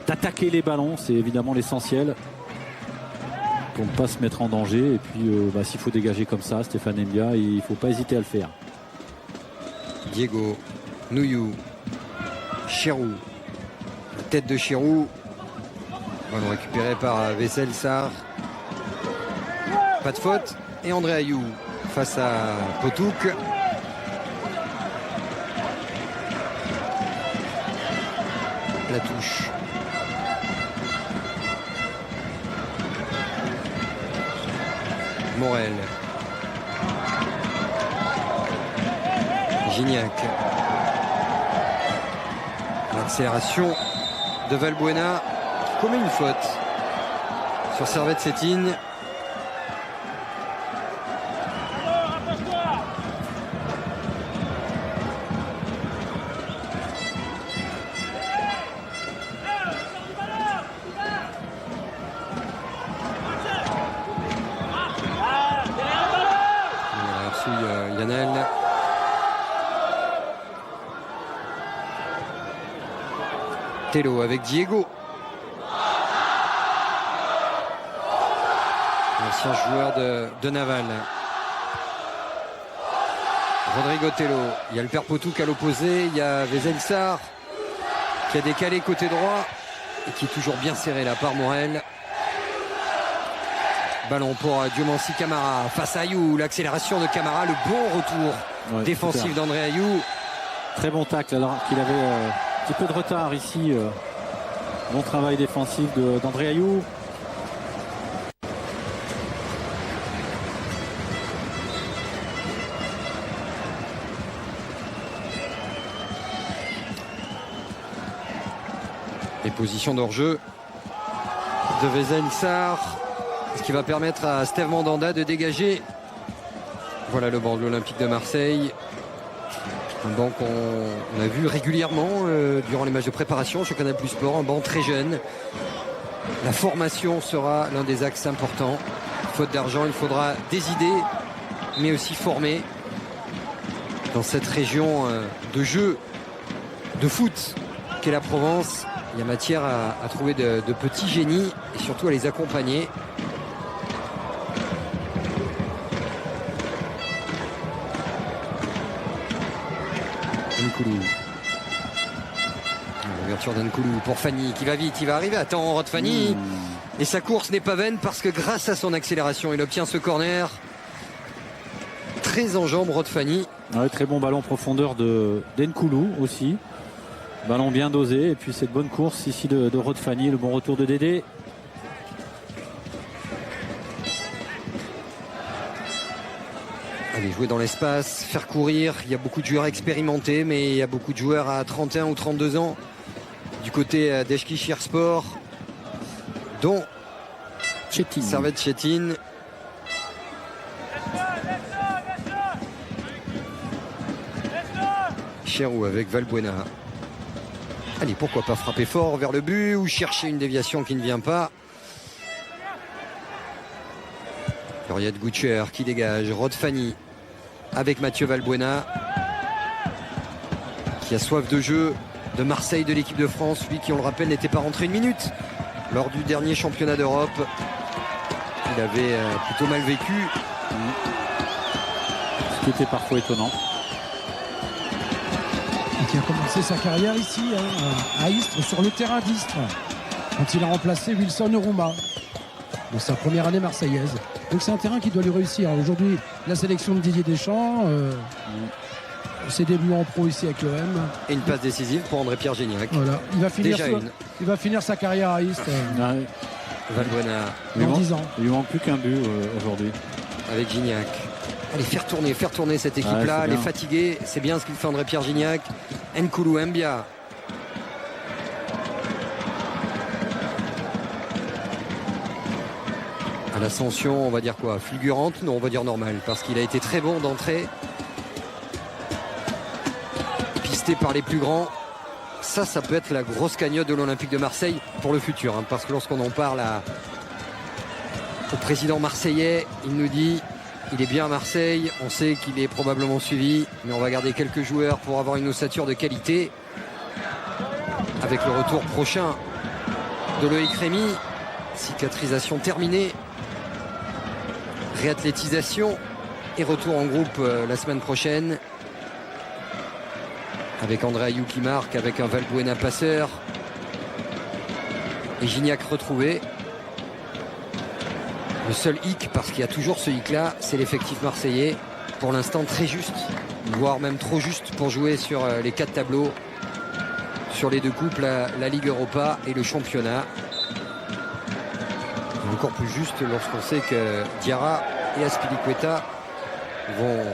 d'attaquer les ballons, c'est évidemment l'essentiel pour ne pas se mettre en danger. Et puis s'il faut dégager comme ça, Stéphane Mbia, il ne faut pas hésiter à le faire. Diego, Nouyou, Chirou, la tête de Chirou, ballon récupéré par Vessel Sarr. Pas de faute. Et André Ayou face à Potuk. La touche. Morel. Gignac. L'accélération de Valbuena qui commet une faute sur Servette Sétine. Yanel. Tello avec Diego. Ancien joueur de Naval. Rodrigo Tello. Il y a le père Potouk à l'opposé. Il y a Vezelsar qui a décalé côté droit et qui est toujours bien serré là par Morel. Ballon pour Diomansi Camara face à Ayou. L'accélération de Camara, le bon retour défensif d'André Ayou. Très bon tacle alors qu'il avait un petit peu de retard ici. Bon travail défensif d'André Ayou. Et position d'hors-jeu de Vezelsar, ce qui va permettre à Steve Mandanda de dégager. Voilà le banc de l'Olympique de Marseille. Un banc qu'on a vu régulièrement durant les matchs de préparation sur Canal+ Sport, un banc très jeune. La formation sera l'un des axes importants. Faute d'argent, il faudra des idées, mais aussi former. Dans cette région de jeu, de foot qu'est la Provence, il y a matière à trouver de petits génies et surtout à les accompagner. Nkoulou. L'ouverture d'Nkoulou pour Fanny qui va vite, il va arriver à temps, Rod Fanny. Et sa course n'est pas vaine parce que grâce à son accélération, il obtient ce corner. Très en jambes, Rod Fanny. Ouais, très bon ballon profondeur d'Nkoulou aussi. Ballon bien dosé et puis cette bonne course ici de Rod Fanny, le bon retour de Dédé. Allez, jouer dans l'espace, faire courir. Il y a beaucoup de joueurs expérimentés, mais il y a beaucoup de joueurs à 31 ou 32 ans du côté d'Eskişehirspor, dont Servette Chetine. Cherou avec Valbuena. Allez, pourquoi pas frapper fort vers le but ou chercher une déviation qui ne vient pas. Lauriette Goucher qui dégage. Rod Fanny avec Mathieu Valbuena qui a soif de jeu de Marseille, de l'équipe de France. Lui qui, on le rappelle, n'était pas rentré une minute lors du dernier championnat d'Europe. Il avait plutôt mal vécu. Ce qui était parfois étonnant. Et qui a commencé sa carrière ici, à Istres, sur le terrain d'Istres, quand il a remplacé Wilson Oruma dans sa première année marseillaise. Donc c'est un terrain qui doit lui réussir. Aujourd'hui, la sélection de Didier Deschamps, ses débuts en pro ici avec l'OM. Et une passe décisive pour André-Pierre Gignac. Voilà, il va finir sa carrière à Istres. Valbuena. En 10 ans. Il lui manque plus qu'un but aujourd'hui. Avec Gignac. Allez, faire tourner cette équipe-là, les fatiguer. C'est bien ce qu'il fait André-Pierre Gignac. Nkoulou Mbia. À l'ascension, on va dire quoi? Fulgurante? Non, on va dire normale, parce qu'il a été très bon d'entrée. Pisté par les plus grands. Ça peut être la grosse cagnotte de l'Olympique de Marseille pour le futur. Hein, parce que lorsqu'on en parle au président marseillais, il nous dit... Il est bien à Marseille, on sait qu'il est probablement suivi, mais on va garder quelques joueurs pour avoir une ossature de qualité. Avec le retour prochain de Loïc Rémy, cicatrisation terminée, réathlétisation et retour en groupe la semaine prochaine. Avec André Ayou qui marque, avec un Valbuena passeur et Gignac retrouvé. Le seul hic, parce qu'il y a toujours ce hic là, c'est l'effectif marseillais. Pour l'instant très juste, voire même trop juste pour jouer sur les 4 tableaux. Sur les 2 coupes, la Ligue Europa et le championnat. Et encore plus juste lorsqu'on sait que Diarra et Azpilicueta vont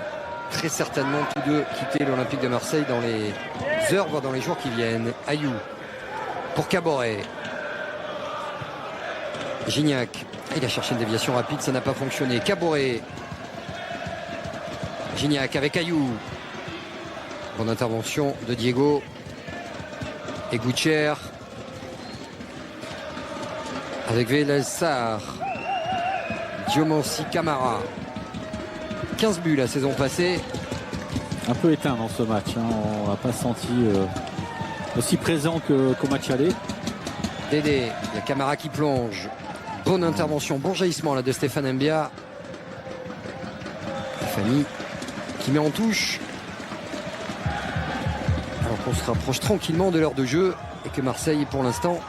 très certainement tous deux quitter l'Olympique de Marseille dans les heures, voire dans les jours qui viennent. Ayou pour Caboret. Gignac. Il a cherché une déviation rapide, ça n'a pas fonctionné. Caboret. Gignac avec Ayou. Bonne intervention de Diego. Et Goucher. Avec Vezelsar. Diomansi Camara. 15 buts la saison passée. Un peu éteint dans ce match. Hein. On l'a pas senti aussi présent qu'au match aller. Dédé. Il y a Camara qui plonge. Bonne intervention, bon jaillissement là de Stéphane Mbia. Fanny qui met en touche. Alors qu'on se rapproche tranquillement de l'heure de jeu et que Marseille est pour l'instant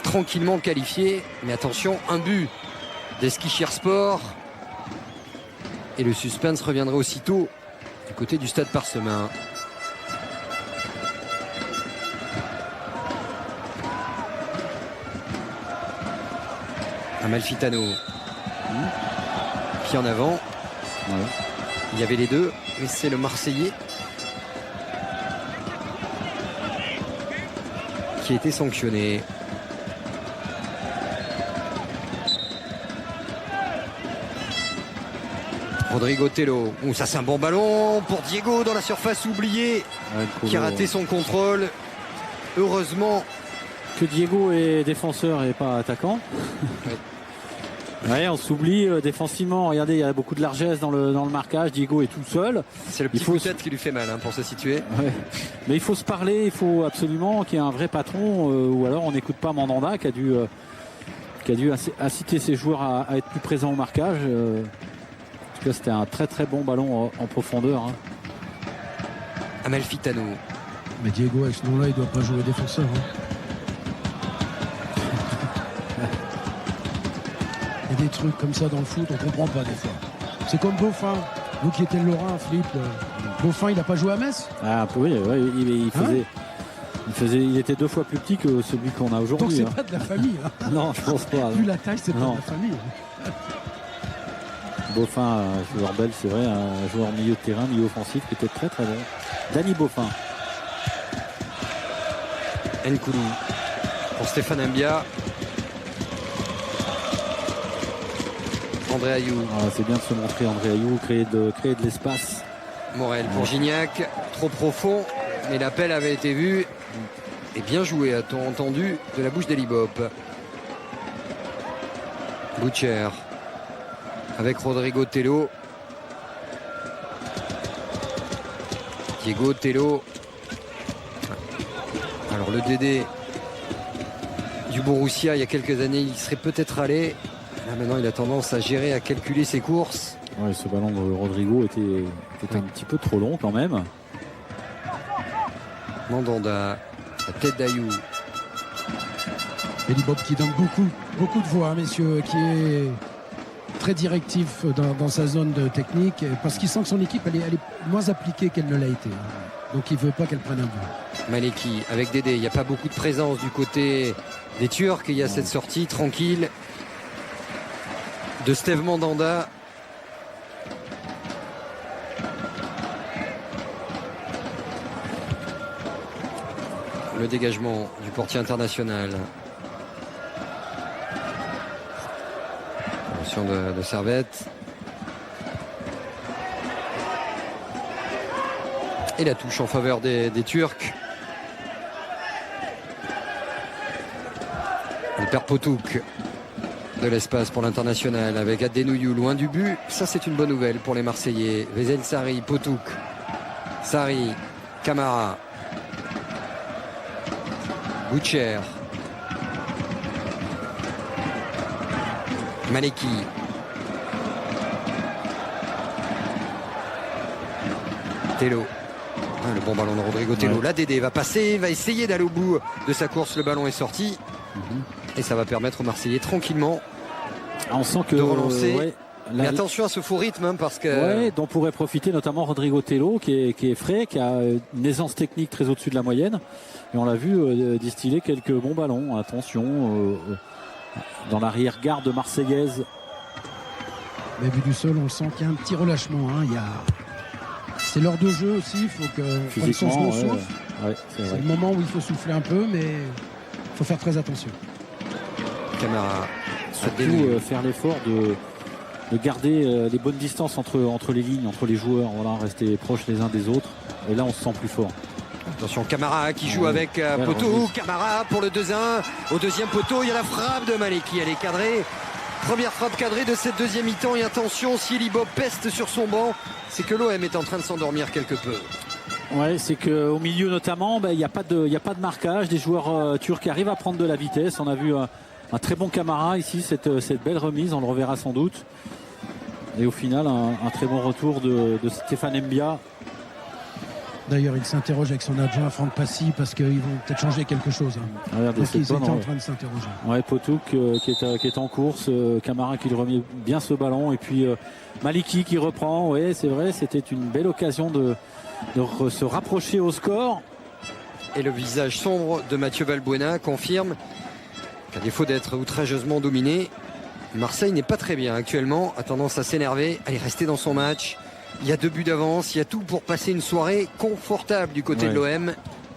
tranquillement qualifié. Mais attention, un but d'Eskişehirspor. Et le suspense reviendra aussitôt du côté du stade Parsemin. Amalfitano. Pied en avant. Ouais. Il y avait les deux, mais c'est le Marseillais qui a été sanctionné. Rodrigo Tello. Ouh, ça c'est un bon ballon pour Diego dans la surface oubliée, qui a raté son contrôle. Heureusement que Diego est défenseur et pas attaquant. Ouais, on s'oublie défensivement. Regardez, il y a beaucoup de largesse dans le marquage. Diego est tout seul. C'est le petit coup de tête qui lui fait mal pour se situer. Ouais. Mais il faut se parler, il faut absolument qu'il y ait un vrai patron, ou alors on n'écoute pas Mandanda qui a dû inciter ses joueurs à être plus présents au marquage. En tout cas, c'était un très très bon ballon en profondeur. Amalfitano. Mais Diego, avec ce nom-là, il ne doit pas jouer défenseur. Il y a des trucs comme ça dans le foot, on ne comprend pas des fois. C'est comme Beaufin. Vous qui étiez le Lorrain, Philippe. Beaufin, il n'a pas joué à Metz? Ah oui, il était 2 fois plus petit que celui qu'on a aujourd'hui. Donc c'est pas de la famille. Non, je pense pas. Vu la taille, c'est pas de la famille. Beaufin, un joueur belge, c'est vrai, un joueur milieu de terrain, milieu offensif qui était très très bon. Dany Beaufin. Nkoulou pour Stéphane Mbia. André Ayou. C'est bien de se montrer, André Ayou, créer de l'espace. Morel pour Gignac, trop profond, mais l'appel avait été vu. Et bien joué, a-t-on entendu, de la bouche d'Elibop. Butcher avec Rodrigo Tello. Diego Tello. Alors le Dédé du Borussia, il y a quelques années, il serait peut-être allé. Là, maintenant, il a tendance à gérer, à calculer ses courses. Ouais, ce ballon de Rodrigo était un petit peu trop long quand même. Mandanda, la tête d'Ayou. Elibop qui donne beaucoup de voix, messieurs, qui est très directif dans sa zone de technique, parce qu'il sent que son équipe elle est moins appliquée qu'elle ne l'a été. Donc il ne veut pas qu'elle prenne un but. Maleki avec Dédé, il n'y a pas beaucoup de présence du côté des Turcs. Il y a cette sortie tranquille de Steve Mandanda. Le dégagement du portier international. Attention de Servette. Et la touche en faveur des Turcs. Il perd Potouk de l'espace pour l'international avec Adenouyou loin du but. Ça, c'est une bonne nouvelle pour les Marseillais. Vezel Sarri, Potouk, Sarri, Camara, Butcher, Maleki. Tello. Le bon ballon de Rodrigo Tello. Ouais. Là, Dédé va passer, va essayer d'aller au bout de sa course. Le ballon est sorti. Et ça va permettre aux Marseillais tranquillement on sent que, de relancer. Mais attention à ce faux rythme parce que... Ouais, dont pourrait profiter notamment Rodrigo Tello qui est frais, qui a une aisance technique très au-dessus de la moyenne. Et on l'a vu distiller quelques bons ballons. Attention, dans l'arrière-garde marseillaise. Mais vu du sol, on sent qu'il y a un petit relâchement. C'est l'heure de jeu aussi, il faut que prenne son second souffle. Ouais, c'est le moment où il faut souffler un peu, mais il faut faire très attention. Camara. Surtout faire l'effort de garder les bonnes distances entre les lignes, entre les joueurs, voilà, rester proches les uns des autres. Et là, on se sent plus fort. Attention, Camara qui joue avec poteau. Camara pour le 2-1. Au deuxième poteau, il y a la frappe de Maleki. Elle est cadrée. Première frappe cadrée de cette deuxième mi-temps. Et attention, si Elibop peste sur son banc, c'est que l'OM est en train de s'endormir quelque peu. Ouais, c'est qu'au milieu notamment, il n'y a pas de marquage. Des joueurs turcs arrivent à prendre de la vitesse. On a vu un très bon Camara ici, cette belle remise, on le reverra sans doute. Et au final, un très bon retour de Stéphane Mbia. D'ailleurs, il s'interroge avec son adjoint Franck Passy parce qu'ils vont peut-être changer quelque chose. Regardez, Donc ils étaient bonne, en train de s'interroger. Ouais, Potouk qui est en course, Camara qui lui remet bien ce ballon et puis Maliki qui reprend. Ouais, c'est vrai, c'était une belle occasion de se rapprocher au score. Et le visage sombre de Mathieu Valbuena confirme qu'à défaut d'être outrageusement dominé, Marseille n'est pas très bien actuellement, a tendance à s'énerver, à rester dans son match. Il y a 2 buts d'avance, il y a tout pour passer une soirée confortable du côté de l'OM,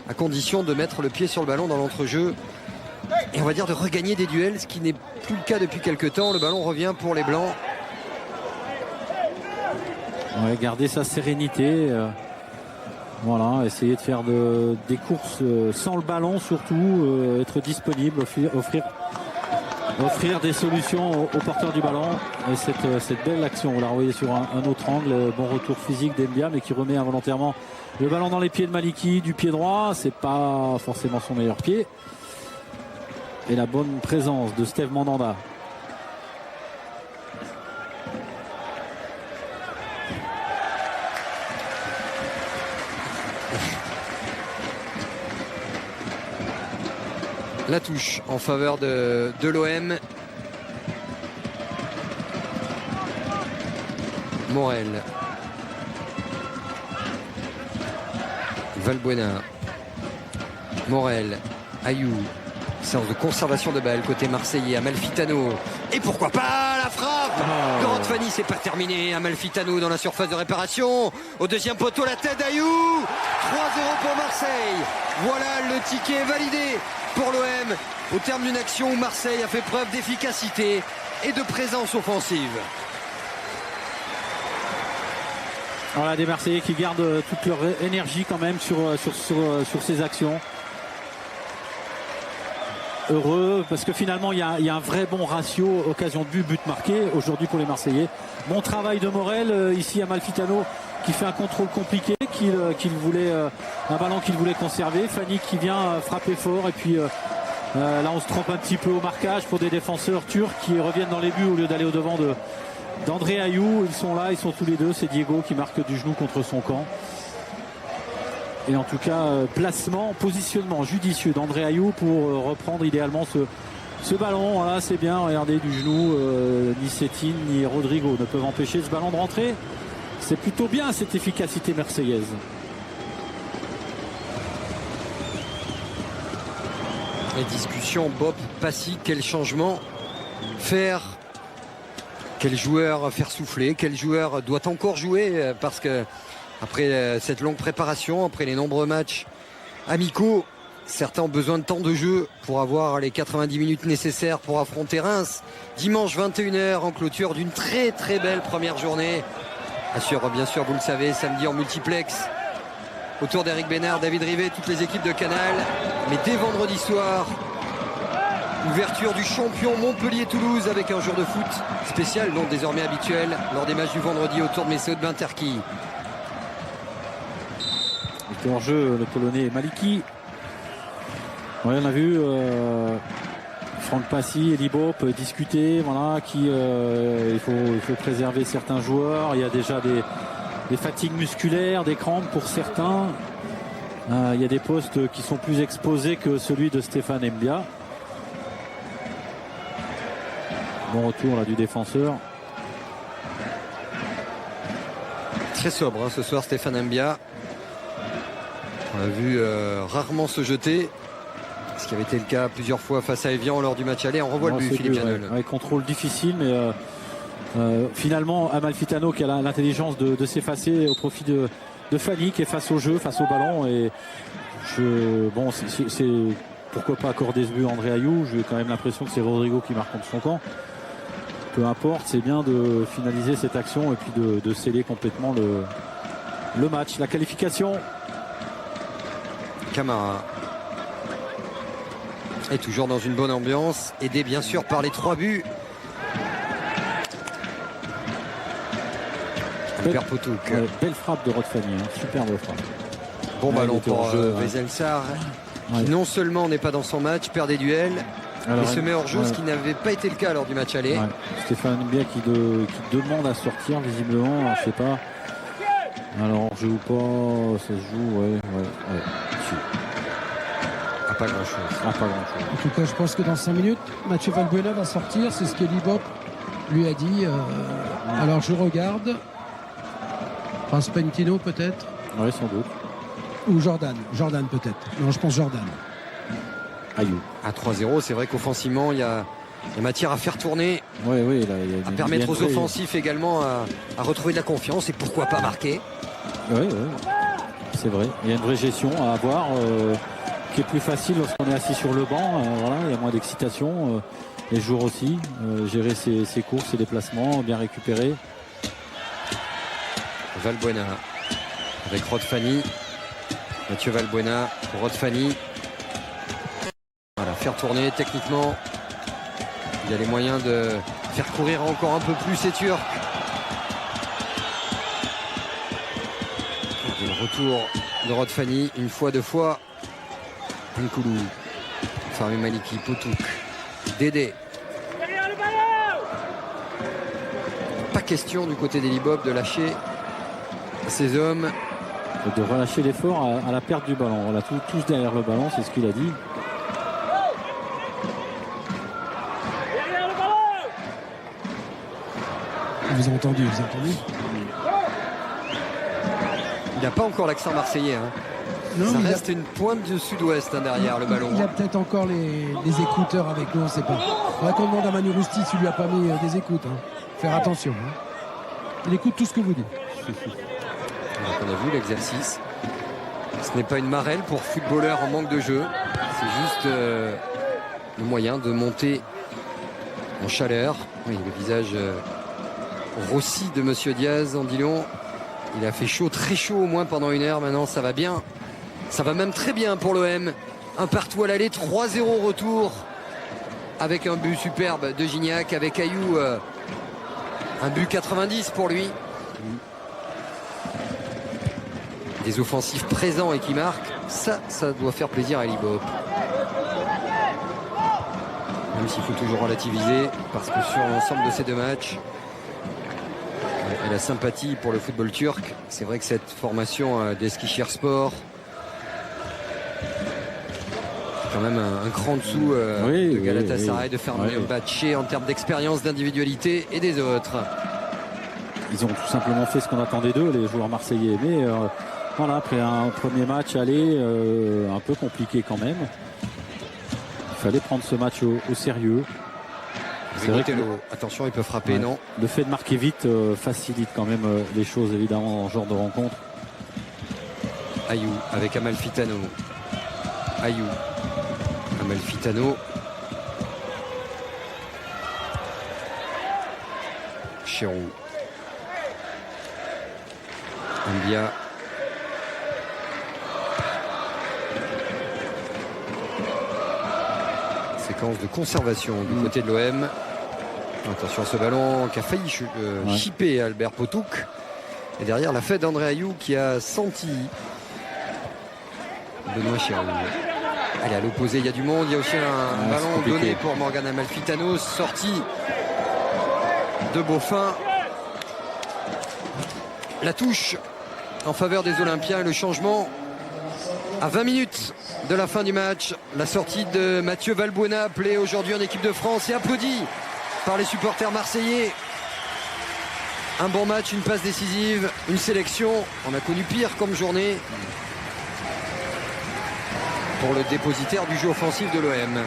à condition de mettre le pied sur le ballon dans l'entrejeu. Et on va dire de regagner des duels, ce qui n'est plus le cas depuis quelques temps. Le ballon revient pour les Blancs. Ouais, garder sa sérénité. Voilà, essayer de faire des courses sans le ballon surtout, être disponible, offrir des solutions aux porteurs du ballon. Et cette belle action, vous la revoyez sur un autre angle, bon retour physique d'Embia, mais qui remet involontairement le ballon dans les pieds de Maliki du pied droit. C'est pas forcément son meilleur pied. Et la bonne présence de Steve Mandanda. La touche en faveur de l'OM. Morel. Valbuena. Morel. Ayou. Séance de conservation de balle côté marseillais. Amalfitano. Et pourquoi pas la frappe de Rodfany. C'est pas terminé. Amalfitano dans la surface de réparation. Au deuxième poteau, la tête d'Ayou. 3-0 pour Marseille. Voilà, le ticket est validé pour l'OM au terme d'une action où Marseille a fait preuve d'efficacité et de présence offensive. Voilà, des Marseillais qui gardent toute leur énergie quand même sur ces actions. Heureux parce que finalement il y a un vrai bon ratio occasion de but marqué aujourd'hui pour les Marseillais. Bon travail de Morel ici à Amalfitano qui fait un contrôle compliqué, un ballon qu'il voulait conserver. Fanny qui vient frapper fort et puis là on se trompe un petit peu au marquage pour des défenseurs turcs qui reviennent dans les buts au lieu d'aller au devant d'André Ayou. Ils sont là, ils sont tous les deux. C'est Diego qui marque du genou contre son camp. Et en tout cas, positionnement judicieux d'André Ayou pour reprendre idéalement ce ballon. Voilà, c'est bien, regardez, du genou. Ni Setine ni Rodrigo ne peuvent empêcher ce ballon de rentrer. C'est plutôt bien cette efficacité marseillaise. Les discussions, Bob, Passy, quel changement faire? Quel joueur faire souffler? Quel joueur doit encore jouer? Parce que après cette longue préparation, après les nombreux matchs amicaux, certains ont besoin de temps de jeu pour avoir les 90 minutes nécessaires pour affronter Reims. Dimanche 21h en clôture d'une très très belle première journée. Assure, bien sûr, vous le savez, samedi en multiplex. Autour d'Eric Bénard, David Rivet, toutes les équipes de Canal. Mais dès vendredi soir, ouverture du champion Montpellier-Toulouse avec un jour de foot spécial, non désormais habituel, lors des matchs du vendredi autour de Mesut Benterki. En jeu, le Polonais Maliki. Ouais, on a vu Franck Passy et Libop discuter. Voilà, il faut préserver certains joueurs. Il y a déjà des fatigues musculaires, des crampes pour certains. Il y a des postes qui sont plus exposés que celui de Stéphane Mbia. Bon retour là du défenseur. Très sobre ce soir Stéphane Mbia. On l'a vu rarement se jeter, ce qui avait été le cas plusieurs fois face à Evian lors du match aller. On revoit le but, Philippe Janol. Ouais, contrôle difficile, mais finalement Amalfitano qui a l'intelligence de s'effacer au profit de Fanny qui est face au jeu, face au ballon. Et c'est pourquoi pas accorder ce but à André Ayou. J'ai quand même l'impression que c'est Rodrigo qui marque contre son camp. Peu importe, c'est bien de finaliser cette action et puis de sceller complètement le match, la qualification. Camara est toujours dans une bonne ambiance, aidé bien sûr par les 3 buts. Albert Potouk. Ouais, belle frappe de Rodfany, superbe frappe. Bon ballon pour Vezelsar, qui non seulement n'est pas dans son match, perd des duels, il se met hors jeu, ce qui n'avait pas été le cas lors du match aller. Ouais. Stéphane Mbia qui demande à sortir visiblement, je sais pas. Alors je joue pas, ça se joue, ouais. Pas grand chose. Pas grand chose. En tout cas, je pense que dans 5 minutes, Mathieu Valbuena va sortir. C'est ce que Libop lui a dit. Alors je regarde. Spentino peut-être. Oui, sans doute. Ou Jordan. Jordan peut-être. Non, je pense Jordan. Ayou. À 3-0, c'est vrai qu'offensivement, il y a matière à faire tourner. Oui, À permettre aux offensifs également à retrouver de la confiance et pourquoi pas marquer. Oui, c'est vrai. Il y a une vraie gestion à avoir qui est plus facile lorsqu'on est assis sur le banc. Voilà, il y a moins d'excitation. Les joueurs aussi. Gérer ses courses, ses déplacements, bien récupérer. Valbuena avec Rod Fanny. Mathieu Valbuena pour Rod Fanny. Voilà, faire tourner techniquement. Il y a les moyens de faire courir encore un peu plus ces Turcs. Et le retour de Rod Fanny, une fois, deux fois. Nkoulou, Fahmi Maliki, Potouk, Dédé. Pas question du côté des Libop de lâcher ces hommes. Et de relâcher l'effort à la perte du ballon. Voilà, tous derrière le ballon, c'est ce qu'il a dit. Vous avez entendu. Il n'a pas encore l'accent marseillais. Non, ça reste une pointe du sud-ouest derrière le ballon. Il a peut-être encore les écouteurs avec nous, on ne sait pas. Il faudrait qu'on demande à Manu Rusti s'il lui a pas mis des écoutes. Faire attention. Il écoute tout ce que vous dites. Donc on a vu l'exercice. Ce n'est pas une marelle pour footballeur en manque de jeu. C'est juste le moyen de monter en chaleur. Oui, le visage rossi de Monsieur Diaz en dit long. Il a fait chaud, très chaud au moins pendant 1 heure. Maintenant ça va bien. Ça va même très bien pour l'OM. Un partout à l'aller, 3-0 retour. Avec un but superbe de Gignac, avec Ayou. Un but 90 pour lui. Des offensifs présents et qui marquent. Ça doit faire plaisir à Libop. Même s'il faut toujours relativiser. Parce que sur l'ensemble de ces 2 matchs, et la sympathie pour le football turc. C'est vrai que cette formation d'Eskişehirspor, c'est quand même un cran dessous de Galatasaray, de Fenerbahçe en termes d'expérience, d'individualité et des autres. Ils ont tout simplement fait ce qu'on attendait d'eux, les joueurs marseillais. Mais voilà, après un premier match aller un peu compliqué quand même. Il fallait prendre ce match au sérieux. C'est vrai que attention, il peut frapper, non? Le fait de marquer vite facilite quand même les choses évidemment dans ce genre de rencontre. Ayou avec Amalfitano. Ayou, Amalfitano. Chérou. Mbia. Séquence de conservation du côté de l'OM. Attention à ce ballon qui a failli chipper Albert Potouk. Et derrière la fête d'André Ayou qui a senti Benoît Chérou. Allez, à l'opposé, il y a du monde. Il y a aussi un ballon donné pour Morgan Amalfitano. Sortie de Beaufin. La touche en faveur des Olympiens. Le changement à 20 minutes de la fin du match. La sortie de Mathieu Valbuena, appelé aujourd'hui en équipe de France et applaudi par les supporters marseillais. Un bon match, une passe décisive, une sélection. On a connu pire comme journée pour le dépositaire du jeu offensif de l'OM.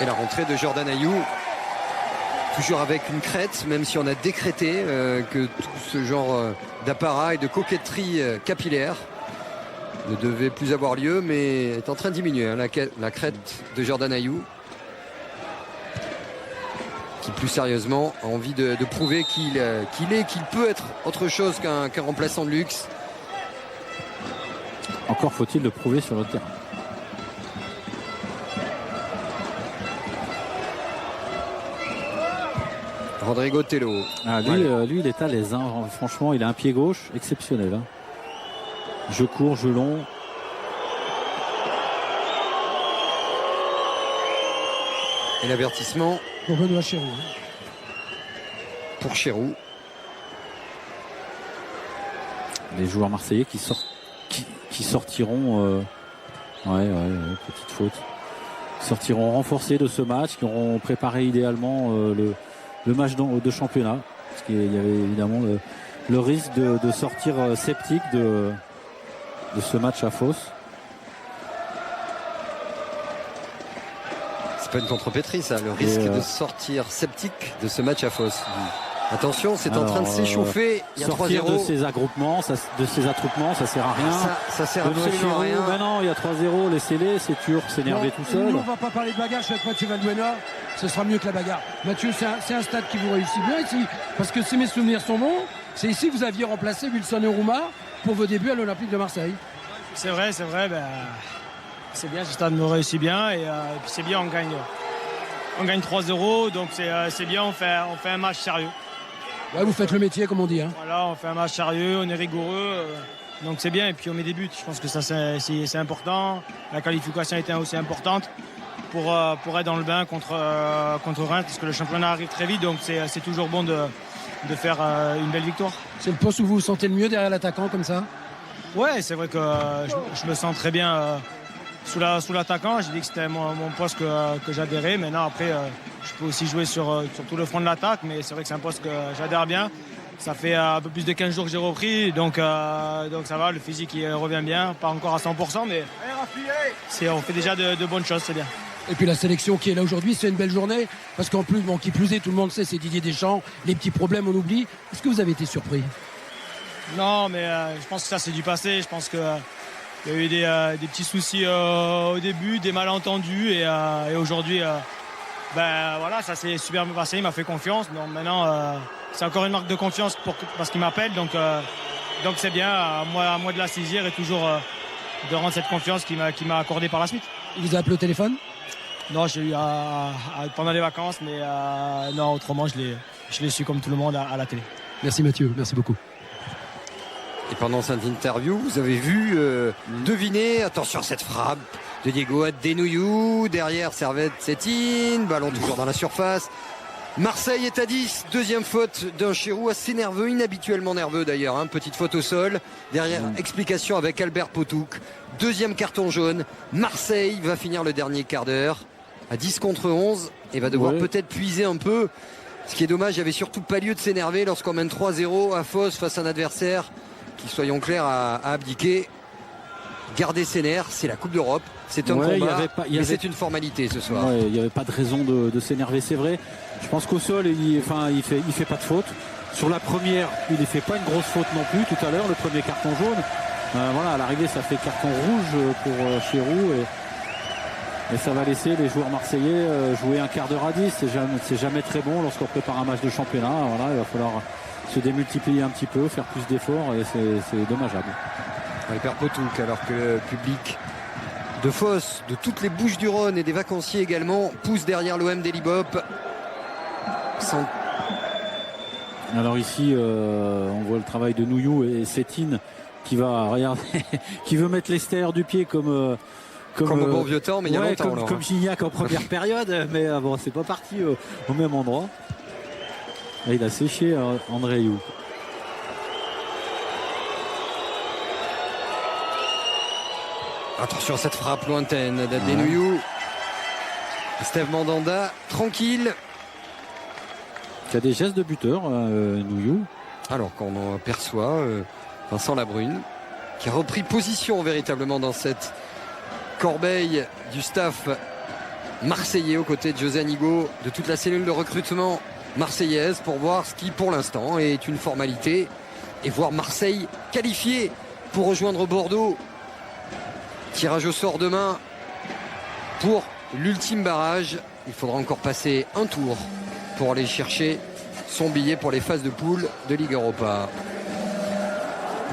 Et la rentrée de Jordan Ayou, toujours avec une crête, même si on a décrété que tout ce genre d'apparat et de coquetterie capillaire ne devait plus avoir lieu, mais est en train de diminuer, hein, la crête de Jordan Ayou, qui plus sérieusement a envie de prouver qu'il peut être autre chose qu'un remplaçant de luxe. Encore faut-il le prouver sur le terrain. Rodrigo Tello. Lui, il est à l'aise. Hein. Franchement, il a un pied gauche exceptionnel. Hein. Je cours, je long. Et l'avertissement Pour Benoît Chéroux. pour Chéroux. Les joueurs marseillais qui sortiront petite faute, sortiront renforcés de ce match, qui auront préparé idéalement le match de championnat, parce qu'il y avait évidemment le risque de sortir sceptique de ce match à Fos. C'est pas une contrepétrie ça, le risque de sortir sceptique de ce match à Fos. Attention, c'est en train de s'échauffer. Il y a 3-0. Sortir de ces attroupements, ça sert à rien. Ça sert Benoît absolument à Chéroux, rien. mais non, il y a 3-0, laissez-les, c'est Turc, s'énerver tout seul. Nous, on va pas parler de bagarre. Je suis avec Mathieu Valbuena. Ce sera mieux que la bagarre. Mathieu, c'est un stade qui vous réussit bien ici. Parce que si mes souvenirs sont bons, c'est ici que vous aviez remplacé Wilson et Rouma pour vos débuts à l'Olympique de Marseille. C'est vrai. C'est bien, ce stade me réussit bien. Et puis c'est bien, on gagne 3-0. Donc c'est bien, on fait un match sérieux. Ouais, vous faites le métier, comme on dit. Hein. Voilà, on fait un match sérieux, on est rigoureux. Donc c'est bien. Et puis on met des buts. Je pense que ça, c'est important. La qualification était aussi importante pour être dans le bain contre Reims, parce que le championnat arrive très vite. Donc c'est toujours bon de faire une belle victoire. C'est le poste où vous vous sentez le mieux derrière l'attaquant, comme ça? Ouais, c'est vrai que je me sens très bien sous l'attaquant. J'ai dit que c'était mon poste que j'adhérais. Maintenant, après, je peux aussi jouer sur tout le front de l'attaque, mais c'est vrai que c'est un poste que j'adhère bien. Ça fait un peu plus de 15 jours que j'ai repris, donc ça va, le physique il revient bien, pas encore à 100%, mais on fait déjà de bonnes choses, c'est bien. Et puis la sélection qui est là aujourd'hui, c'est une belle journée, parce qu'en plus, qui plus est, tout le monde sait, c'est Didier Deschamps, les petits problèmes, on oublie. Est-ce que vous avez été surpris? Non, mais je pense que ça c'est du passé. Je pense qu'il y a eu des petits soucis au début, des malentendus, et aujourd'hui, voilà, ça s'est super bien passé. Il m'a fait confiance. Donc maintenant, c'est encore une marque de confiance parce qu'il m'appelle. Donc c'est bien. À moi de la saisir et toujours de rendre cette confiance qu'il m'a accordée par la suite. Il vous a appelé au téléphone? Non, j'ai eu pendant les vacances, mais non, autrement, je l'ai su comme tout le monde à la télé. Merci Mathieu, merci beaucoup. Et pendant cette interview, vous avez vu deviner, attention à cette frappe de Diego Adenouillou, derrière Servette Sétine, ballon toujours dans la surface. Marseille est à 10, deuxième faute d'un Chéroux assez nerveux, inhabituellement nerveux d'ailleurs, hein, petite faute au sol. Derrière, explication avec Albert Potouk, deuxième carton jaune. Marseille va finir le dernier quart d'heure à 10 contre 11 et va devoir peut-être puiser un peu. Ce qui est dommage, il n'y avait surtout pas lieu de s'énerver lorsqu'on mène 3-0 à Fos face à un adversaire qui, soyons clairs, a abdiqué. Garder ses nerfs, c'est la Coupe d'Europe, c'est un combat, mais c'est une formalité ce soir. Il n'y avait pas de raison de s'énerver, c'est vrai. Je pense qu'au sol, il fait pas de faute. Sur la première, il ne fait pas une grosse faute non plus tout à l'heure, le premier carton jaune. À l'arrivée, ça fait carton rouge pour Chéroux et ça va laisser les joueurs marseillais jouer un quart d'heure à 10. C'est jamais très bon lorsqu'on prépare un match de championnat. Voilà, il va falloir se démultiplier un petit peu, faire plus d'efforts et c'est dommageable. Albert Potouk, alors que le public de Fos, de toutes les Bouches-du-Rhône et des vacanciers également pousse derrière l'OM d'Elibop. Alors ici, on voit le travail de Nouillou et Sétine qui va regarder, qui veut mettre l'extérieur du pied comme au bon vieux temps, mais il y a longtemps. Comme Gignac en première période, mais bon, c'est pas parti au même endroit. Et il a séché André Ayew. Attention à cette frappe lointaine d'Adenouillou. Steve Mandanda, tranquille. Il y a des gestes de buteur, Nouillou. Alors qu'on perçoit Vincent Labrune, qui a repris position véritablement dans cette corbeille du staff marseillais aux côtés de José Anigo, de toute la cellule de recrutement marseillaise, pour voir ce qui pour l'instant est une formalité et voir Marseille qualifié pour rejoindre Bordeaux. Tirage au sort demain pour l'ultime barrage. Il faudra encore passer un tour pour aller chercher son billet pour les phases de poule de Ligue Europa.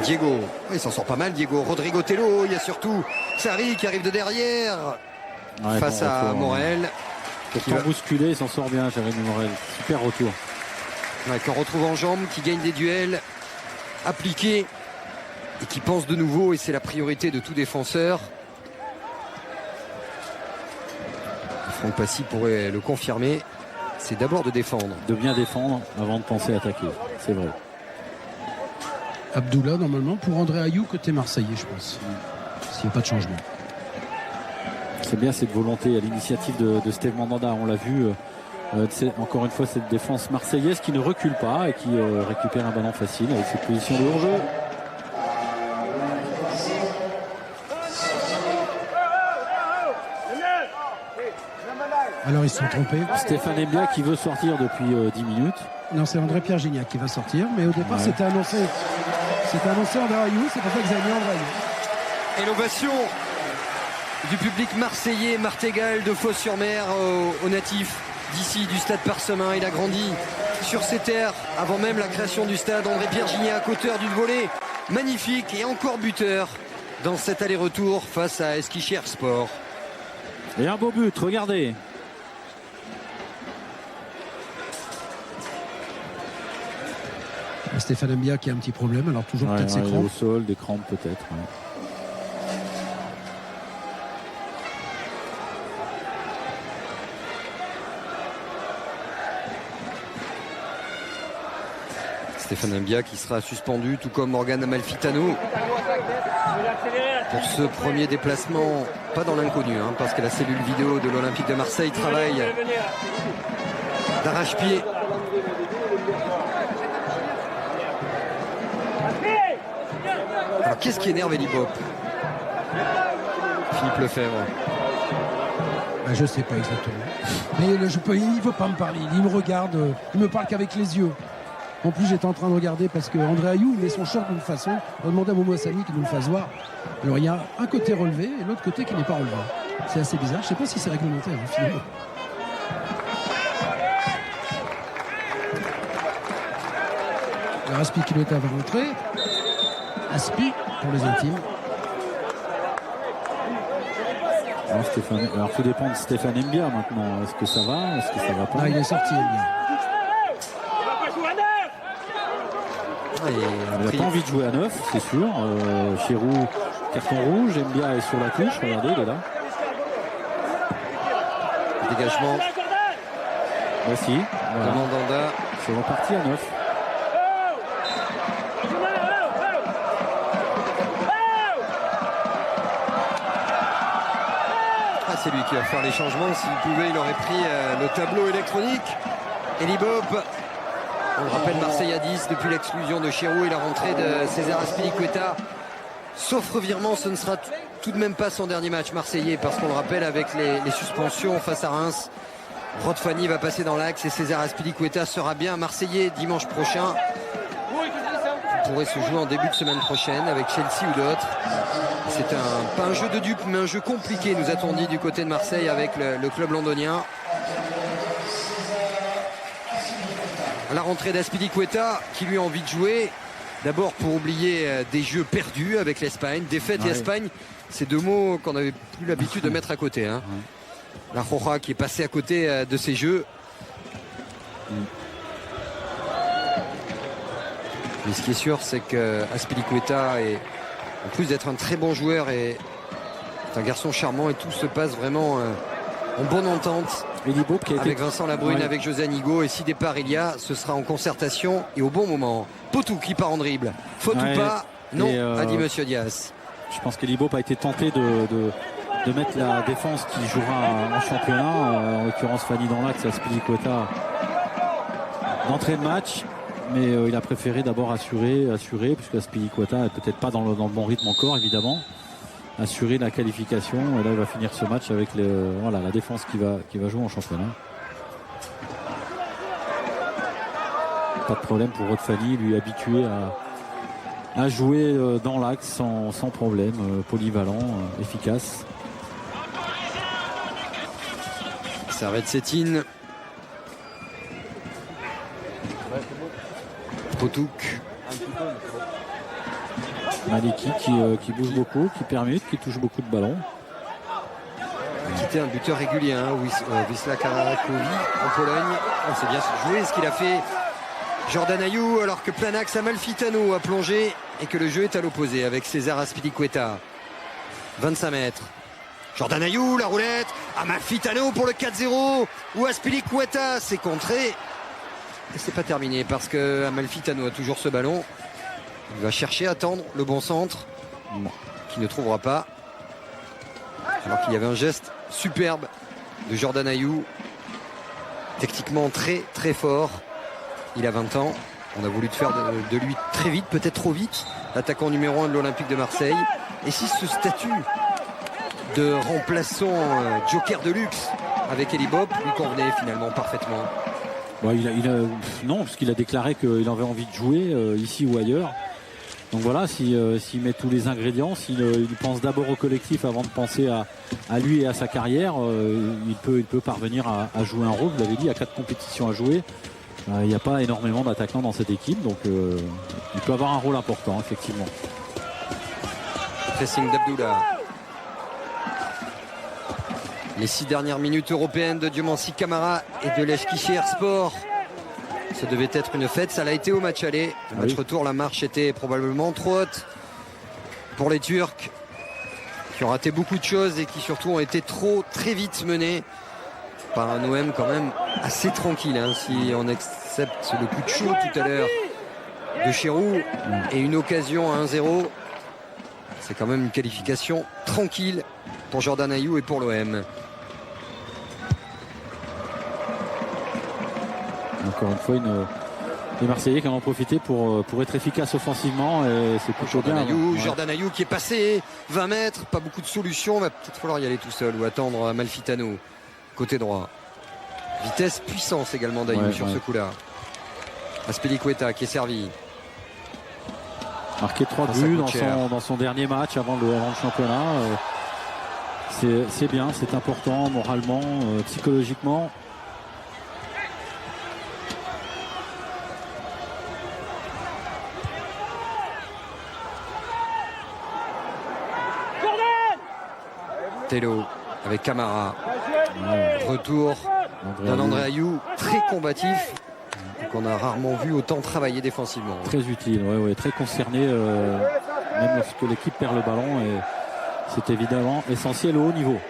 Diego, il s'en sort pas mal, Diego. Rodrigo Tello, il y a surtout Sarri qui arrive de derrière face à Morel. Qui va bousculer, il s'en sort bien, Jérémy Morel. Super retour. Qu'on retrouve en jambes, qui gagne des duels appliqués et qui pense de nouveau, et c'est la priorité de tout défenseur. Il Franck Passy pourrait le confirmer. C'est d'abord de défendre. De bien défendre avant de penser attaquer. C'est vrai. Abdoullah, normalement, pour André Ayou, côté marseillais, je pense. S'il n'y a pas de changement. C'est bien cette volonté à l'initiative de Steve Mandanda. On l'a vu, encore une fois, cette défense marseillaise qui ne recule pas et qui récupère un ballon facile avec cette position de hors-jeu. Alors ils se sont trompés. Stéphane Mbia qui veut sortir depuis 10 minutes. Non, c'est André-Pierre Gignac qui va sortir. Mais au départ, c'était annoncé. C'était annoncé André Ayou. C'est pour ça que vous avez mis André Ayou. Et l'ovation du public marseillais, Martégal de Fos-sur-Mer au natif d'ici du stade Parsemin. Il a grandi sur ces terres avant même la création du stade. André-Pierre Gignac, auteur d'une volée magnifique et encore buteur dans cet aller-retour face à Eskişehir Sport. Et un beau but, regardez. Stéphane Mbia qui a un petit problème, alors toujours peut-être ses crampes. Au sol, des crampes peut-être. Ouais. Stéphane Mbia qui sera suspendu, tout comme Morgan Amalfitano, pour ce premier déplacement, pas dans l'inconnu, parce que la cellule vidéo de l'Olympique de Marseille travaille d'arrache-pied. Alors qu'est-ce qui énerve Elie Bopp? Philippe Lefebvre. Ben, je sais pas exactement. Mais il ne veut pas me parler. Il me regarde, il me parle qu'avec les yeux. En plus, j'étais en train de regarder parce que André Ayou met son short d'une façon. On va demander à Momo Assani qui nous le fasse voir. Alors il y a un côté relevé et l'autre côté qui n'est pas relevé. C'est assez bizarre. Je ne sais pas si c'est réglementaire finalement. Alors Azpilicueta va rentrer. Aspi pour les intimes. Alors tout dépend de Stéphane Mbia maintenant. Est-ce que ça va? Est-ce que ça va pas? Ah, il est sorti Mbia. Il n'a pas envie de jouer à 9, c'est sûr. Chirou, carton rouge. Mbia est sur la touche. Regardez, il est là. Dégagement. Voici. Voilà. Mandanda. C'est reparti à 9. C'est lui qui va faire les changements. S'il pouvait, il aurait pris le tableau électronique. Elie Bopp. On le rappelle, Marseille à 10 depuis l'exclusion de Chirou et la rentrée de César Azpilicueta. Sauf revirement, ce ne sera tout de même pas son dernier match marseillais, parce qu'on le rappelle, avec les suspensions face à Reims, Rod Fanny va passer dans l'axe et César Azpilicueta sera bien marseillais dimanche prochain. Il pourrait se jouer en début de semaine prochaine avec Chelsea ou d'autres. C'est pas un jeu de dupes, mais un jeu compliqué, nous a-t-on dit, du côté de Marseille avec le club londonien. La rentrée d'Azpilicueta qui lui a envie de jouer, d'abord pour oublier des jeux perdus avec l'Espagne. Défaite et Espagne, c'est deux mots qu'on n'avait plus l'habitude de mettre à côté. La Roja qui est passée à côté de ces jeux. Mais ce qui est sûr, c'est que Azpilicueta, en plus d'être un très bon joueur, est un garçon charmant et tout se passe vraiment en bonne entente. Avec Vincent Labrune, avec José Anigo, et si départ il y a, ce sera en concertation et au bon moment. Potou qui part en dribble. Faute ou pas? Non, a dit Monsieur Diaz. Je pense qu'Elie Bopp a été tenté de mettre la défense qui jouera en championnat, en l'occurrence Fanny dans l'axe, Azpilicueta d'entrée de match. Mais il a préféré d'abord assurer, puisque Azpilicueta n'est peut-être pas dans le bon rythme encore, évidemment. Assurer la qualification, et là il va finir ce match avec la défense qui va jouer en championnat. Pas de problème pour Rod Fanny, lui habitué à jouer dans l'axe sans problème, polyvalent, efficace. Ça arrête Sétine. Potouk. Maliki qui bouge beaucoup, qui permute, qui touche beaucoup de ballons. C'était un buteur régulier, Wisla Karakowi en Pologne. On sait bien jouer ce qu'il a fait Jordan Ayou, alors que Planax Amalfitano a plongé et que le jeu est à l'opposé avec César Azpilicueta. 25 mètres. Jordan Ayew, la roulette. Amalfitano pour le 4-0. Ou Azpilicueta, c'est contré. Et c'est pas terminé parce que Amalfitano a toujours ce ballon. Il va chercher à tendre le bon centre. Qui ne trouvera pas. Alors qu'il y avait un geste superbe de Jordan Ayew. Techniquement très très fort. Il a 20 ans. On a voulu faire de lui très vite, peut-être trop vite, l'attaquant numéro 1 de l'Olympique de Marseille. Et si ce statut de remplaçant joker de luxe avec Elie Bopp lui convenait finalement parfaitement? Bon, non, parce qu'il a déclaré qu'il avait envie de jouer ici ou ailleurs. Donc voilà, s'il met tous les ingrédients, s'il pense d'abord au collectif avant de penser à lui et à sa carrière, il peut parvenir à jouer un rôle. Vous l'avez dit, il y a 4 compétitions à jouer. Il n'y a pas énormément d'attaquants dans cette équipe, donc il peut avoir un rôle important, effectivement. Pressing d'Abdoula. Les 6 dernières minutes européennes de Diomansi Kamara et de l'Eskişehir Sport. Ça devait être une fête, ça l'a été au match aller. Le match retour, la marche était probablement trop haute pour les Turcs, qui ont raté beaucoup de choses et qui surtout ont été très vite menés par un OM quand même assez tranquille, hein, si on accepte le coup de chaud tout à l'heure de Chirou et une occasion à 1-0. C'est quand même une qualification tranquille pour Jordan Ayew et pour l'OM. Encore une fois, les Marseillais qui en ont profité pour être efficaces offensivement, et c'est plutôt bien. Jordan Ayew qui est passé 20 mètres, pas beaucoup de solutions, va peut-être falloir y aller tout seul ou attendre Amalfitano. Côté droit. Vitesse, puissance également d'Ayew sur ce coup-là. Azpilicueta qui est servi. Marqué 3 buts dans son dernier match avant le championnat. C'est bien, c'est important moralement, psychologiquement. Tello avec Kamara. Retour d'un André Ayew très combatif, qu'on a rarement vu autant travailler défensivement. Très utile, très concerné, même lorsque l'équipe perd le ballon, et c'est évidemment essentiel au haut niveau.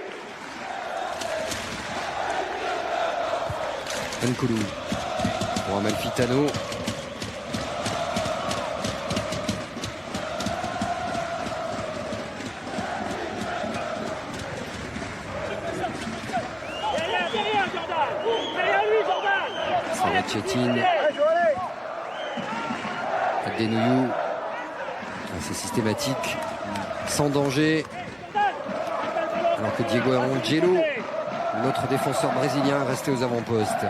Nkoulou pour Amalfitano. Chetine. Adenouyou. C'est systématique. Sans danger. Alors que Diego Angelo, notre défenseur brésilien, est resté aux avant-postes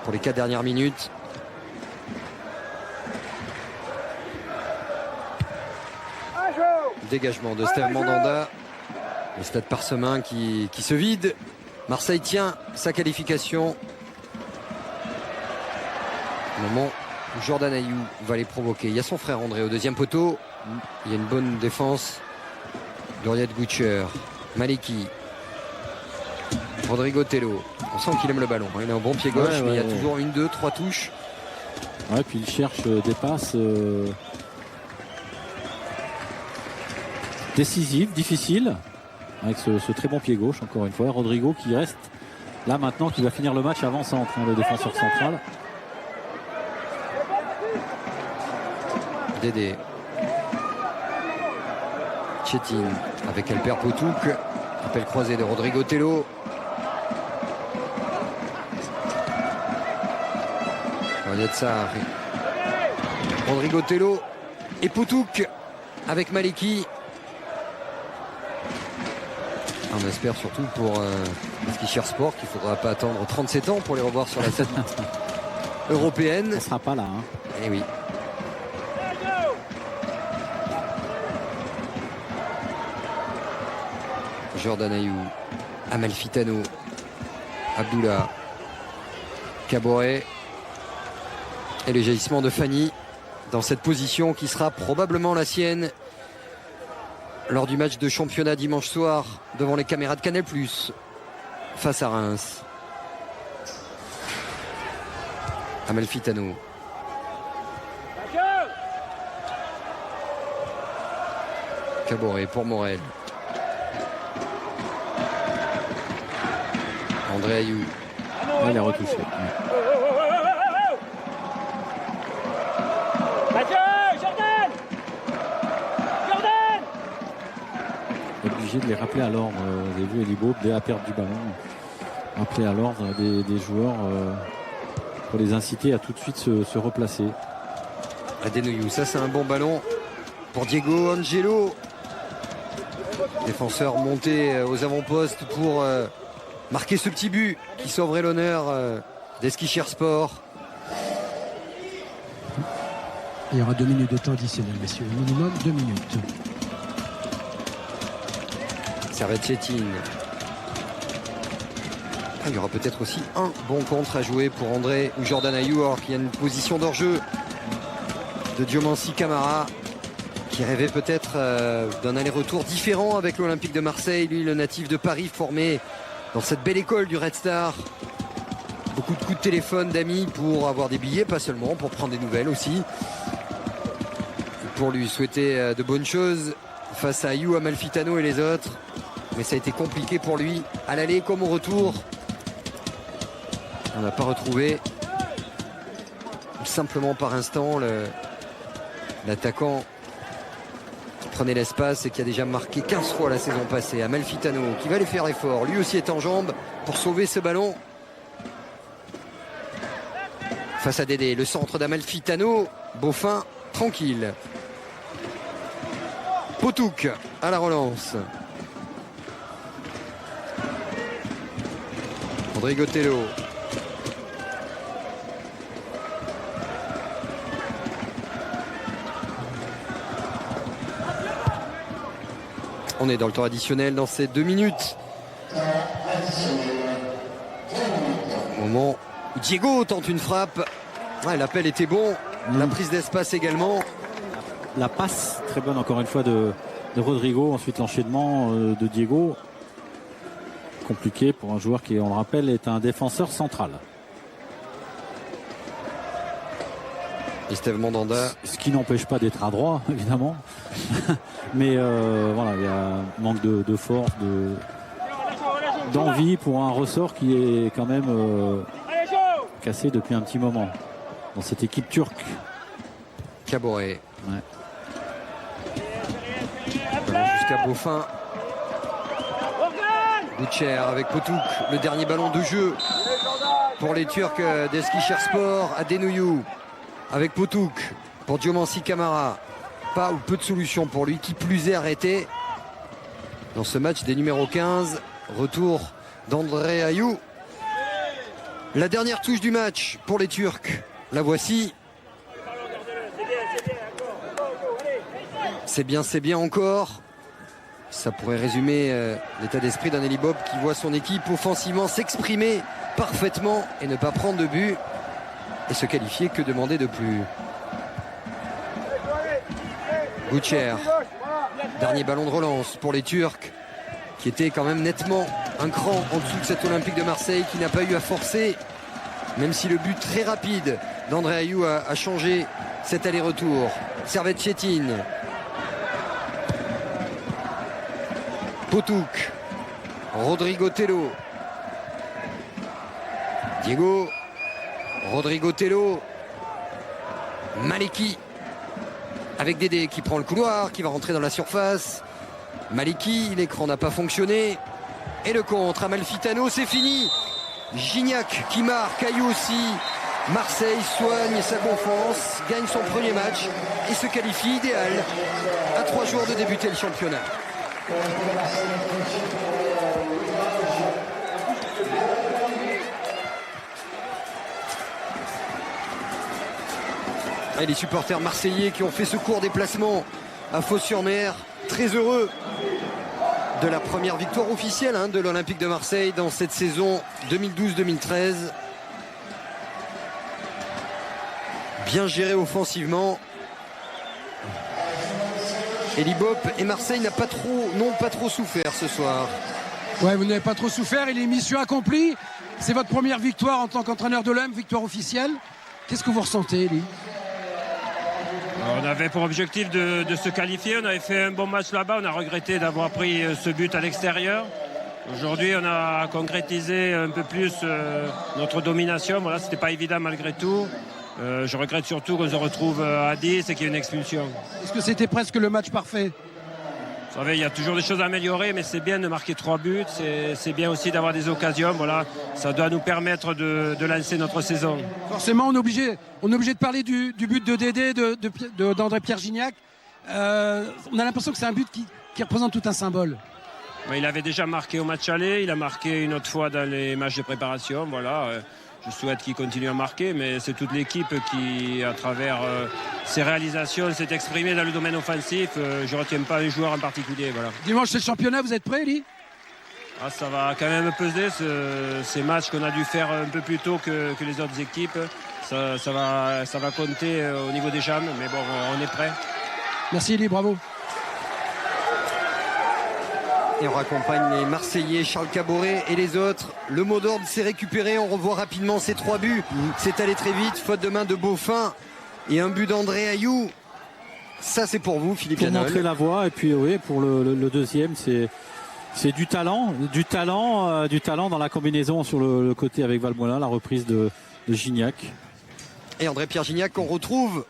pour les 4 dernières minutes. Dégagement de Steve Mandanda. Le stade parsemin qui se vide. Marseille tient sa qualification. Au moment où Jordan Ayew va les provoquer. Il y a son frère André au deuxième poteau. Il y a une bonne défense. Doriet Gutcher. Maliki. Rodrigo Tello. On sent qu'il aime le ballon. Il a un bon pied gauche, mais il y a toujours 1, 2, 3 touches. Ouais, puis il cherche des passes décisives, difficiles. Avec ce très bon pied gauche, encore une fois. Rodrigo qui reste là maintenant, qui va finir le match avant-centre, le défenseur central. Dédé. Chetine avec Alper Potouk. Appel croisé de Rodrigo Tello. Yatsar. Rodrigo Tello et Potouk avec Maliki. On espère surtout pour l'Eskişehir Sport qu'il ne faudra pas attendre 37 ans pour les revoir sur la scène européenne. Ça ne sera pas là. Eh oui. Jordan Ayew, Amalfitano, Abdoula, Caboret et le jaillissement de Fanny dans cette position qui sera probablement la sienne lors du match de championnat dimanche soir devant les caméras de Canal+ face à Reims. Amalfitano. Caboret pour Morel. André Ayou. Il a retouché. Obligé de les rappeler à l'ordre. Vous avez vu Elibo, dès la perte du ballon, rappeler à l'ordre des joueurs pour les inciter à tout de suite se replacer. Adenoyou, ça c'est un bon ballon pour Diego Angelo. Défenseur monté aux avant-postes pour marquer ce petit but qui sauverait l'honneur d'Eskişehirspor. Il y aura 2 minutes de temps additionnel, messieurs. Minimum 2 minutes. Servette Chetine. Il y aura peut-être aussi un bon contre à jouer pour André ou Jordan Ayou, alors qu'il y a une position d'hors-jeu de Diomansi Camara qui rêvait peut-être d'un aller-retour différent avec l'Olympique de Marseille. Lui, le natif de Paris, formé dans cette belle école du Red Star. Beaucoup de coups de téléphone d'amis pour avoir des billets, pas seulement, pour prendre des nouvelles aussi. Pour lui souhaiter de bonnes choses face à Ayou, Amalfitano et les autres. Mais ça a été compliqué pour lui, à l'aller comme au retour. On n'a pas retrouvé, simplement par instant, l'attaquant qui prenait l'espace et qui a déjà marqué 15 fois la saison passée. Amalfitano qui va aller faire l'effort. Lui aussi est en jambes pour sauver ce ballon. Face à Dédé, le centre d'Amalfitano. Beaufin, tranquille. Potouk à la relance. André Gotello. On est dans le temps additionnel dans ces 2 minutes. Au moment où Diego tente une frappe. Ouais, l'appel était bon. La prise d'espace également. La passe très bonne encore une fois de Rodrigo. Ensuite l'enchaînement de Diego. Compliqué pour un joueur qui, on le rappelle, est un défenseur central. Et Steve Mandanda. Ce qui n'empêche pas d'être adroit, évidemment. Mais voilà, il y a un manque de force, d'envie pour un ressort qui est quand même cassé depuis un petit moment dans cette équipe turque. Caboret. Ouais. Jusqu'à Beaufin. Boucher avec Potouk, le dernier ballon de jeu pour les Turcs d'Eskişehirspor. Adenoyou avec Potouk pour Diomansi Camara. Pas ou peu de solutions pour lui, qui plus est arrêté dans ce match des numéros 15. Retour d'André Ayou. La dernière touche du match pour les Turcs. La voici. C'est bien encore. Ça pourrait résumer l'état d'esprit d'un Elie Bob qui voit son équipe offensivement s'exprimer parfaitement et ne pas prendre de but et se qualifier. Que demander de plus? Boucher, dernier ballon de relance pour les Turcs qui était quand même nettement un cran en dessous de cet Olympique de Marseille qui n'a pas eu à forcer, même si le but très rapide d'André Ayou a changé cet aller-retour. Servette Chetine. Potouk, Rodrigo Tello, Diego, Rodrigo Tello, Maliki avec Dédé qui prend le couloir, qui va rentrer dans la surface. Maliki, l'écran n'a pas fonctionné. Et le contre, Amalfitano, c'est fini. Gignac qui marque, Ayou aussi. Marseille soigne sa confiance, gagne son premier match et se qualifie idéal à 3 jours de débuter le championnat. Et les supporters marseillais qui ont fait ce court déplacement à Fos-sur-Mer, très heureux de la première victoire officielle de l'Olympique de Marseille dans cette saison 2012-2013. Bien géré offensivement. Elie Bob et Marseille n'ont pas trop souffert ce soir. Ouais, vous n'avez pas trop souffert, il est mission accomplie. C'est votre première victoire en tant qu'entraîneur de l'OM, victoire officielle. Qu'est-ce que vous ressentez, Elie? On avait pour objectif de se qualifier, on avait fait un bon match là-bas, on a regretté d'avoir pris ce but à l'extérieur. Aujourd'hui, on a concrétisé un peu plus notre domination. Voilà, c'était pas évident malgré tout. Je regrette surtout qu'on se retrouve à 10 et qu'il y ait une expulsion. Est-ce que c'était presque le match parfait? Vous savez, il y a toujours des choses à améliorer, mais c'est bien de marquer 3 buts. C'est bien aussi d'avoir des occasions. Voilà, ça doit nous permettre de lancer notre saison. Forcément, on est obligé de parler du but de Dédé, d'André-Pierre Gignac. On a l'impression que c'est un but qui représente tout un symbole. Il avait déjà marqué au match aller, il a marqué une autre fois dans les matchs de préparation. Voilà, je souhaite qu'il continue à marquer, mais c'est toute l'équipe qui, à travers ses réalisations, s'est exprimée dans le domaine offensif. Je ne retiens pas un joueur en particulier. Voilà. Dimanche, c'est le championnat, vous êtes prêts, Eli? Ça va quand même peser ces matchs qu'on a dû faire un peu plus tôt que les autres équipes. Ça va compter au niveau des jambes, mais bon, on est prêts. Merci, Eli, bravo. Et on raccompagne les Marseillais, Charles Caboret et les autres. Le mot d'ordre s'est récupéré. On revoit rapidement ces 3 buts. C'est allé très vite. Faute de main de Beaufin et un but d'André Ayou. Ça, c'est pour vous, Philippe Janol. Pour montrer la voie. Et puis, oui, pour le deuxième, c'est du talent dans la combinaison sur le côté avec Valbuena, la reprise de Gignac. Et André-Pierre Gignac qu'on retrouve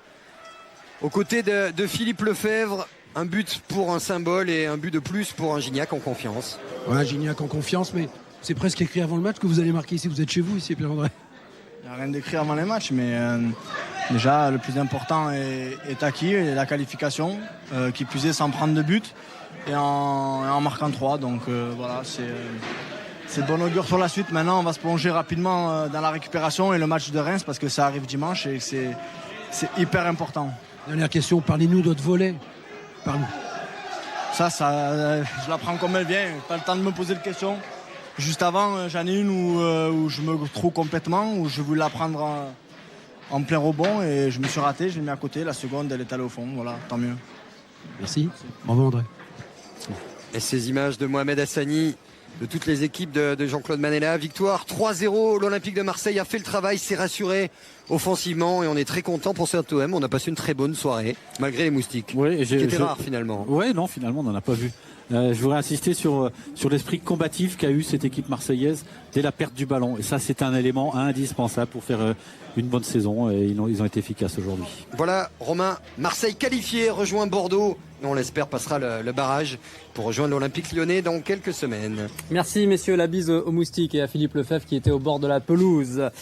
aux côtés de Philippe Lefebvre. Un but pour un symbole et un but de plus pour un Gignac en confiance. Ouais, Gignac en confiance, mais c'est presque écrit avant le match que vous allez marquer ici. Vous êtes chez vous ici, Pierre-André. Il n'y a rien d'écrit avant les matchs, mais déjà le plus important est acquis, la qualification, qui plus est sans prendre de but et en marquant 3. Donc voilà, c'est de bon augure sur la suite. Maintenant, on va se plonger rapidement dans la récupération et le match de Reims parce que ça arrive dimanche et c'est hyper important. Dernière question, parlez-nous d'autres volets. Pardon. Ça, je la prends comme elle vient. Pas le temps de me poser de questions. Juste avant, j'en ai une où je me trouve complètement, où je voulais la prendre en plein rebond et je me suis raté, je l'ai mis à côté. La seconde, elle est allée au fond. Voilà, tant mieux. Merci. Bravo, André. Et ces images de Mohamed Hassani, de toutes les équipes de Jean-Claude Manella. Victoire 3-0. L'Olympique de Marseille a fait le travail, s'est rassuré offensivement et on est très content pour cet OM. On a passé une très bonne soirée, malgré les moustiques. Oui, qui était rare finalement. Oui, non, finalement, on n'en a pas vu. Je voudrais insister sur l'esprit combatif qu'a eu cette équipe marseillaise dès la perte du ballon. Et ça, c'est un élément indispensable pour faire une bonne saison. Et ils ont été efficaces aujourd'hui. Voilà, Romain, Marseille qualifié, rejoint Bordeaux. On l'espère, passera le barrage pour rejoindre l'Olympique Lyonnais dans quelques semaines. Merci messieurs, la bise aux moustiques et à Philippe Lefebvre qui était au bord de la pelouse.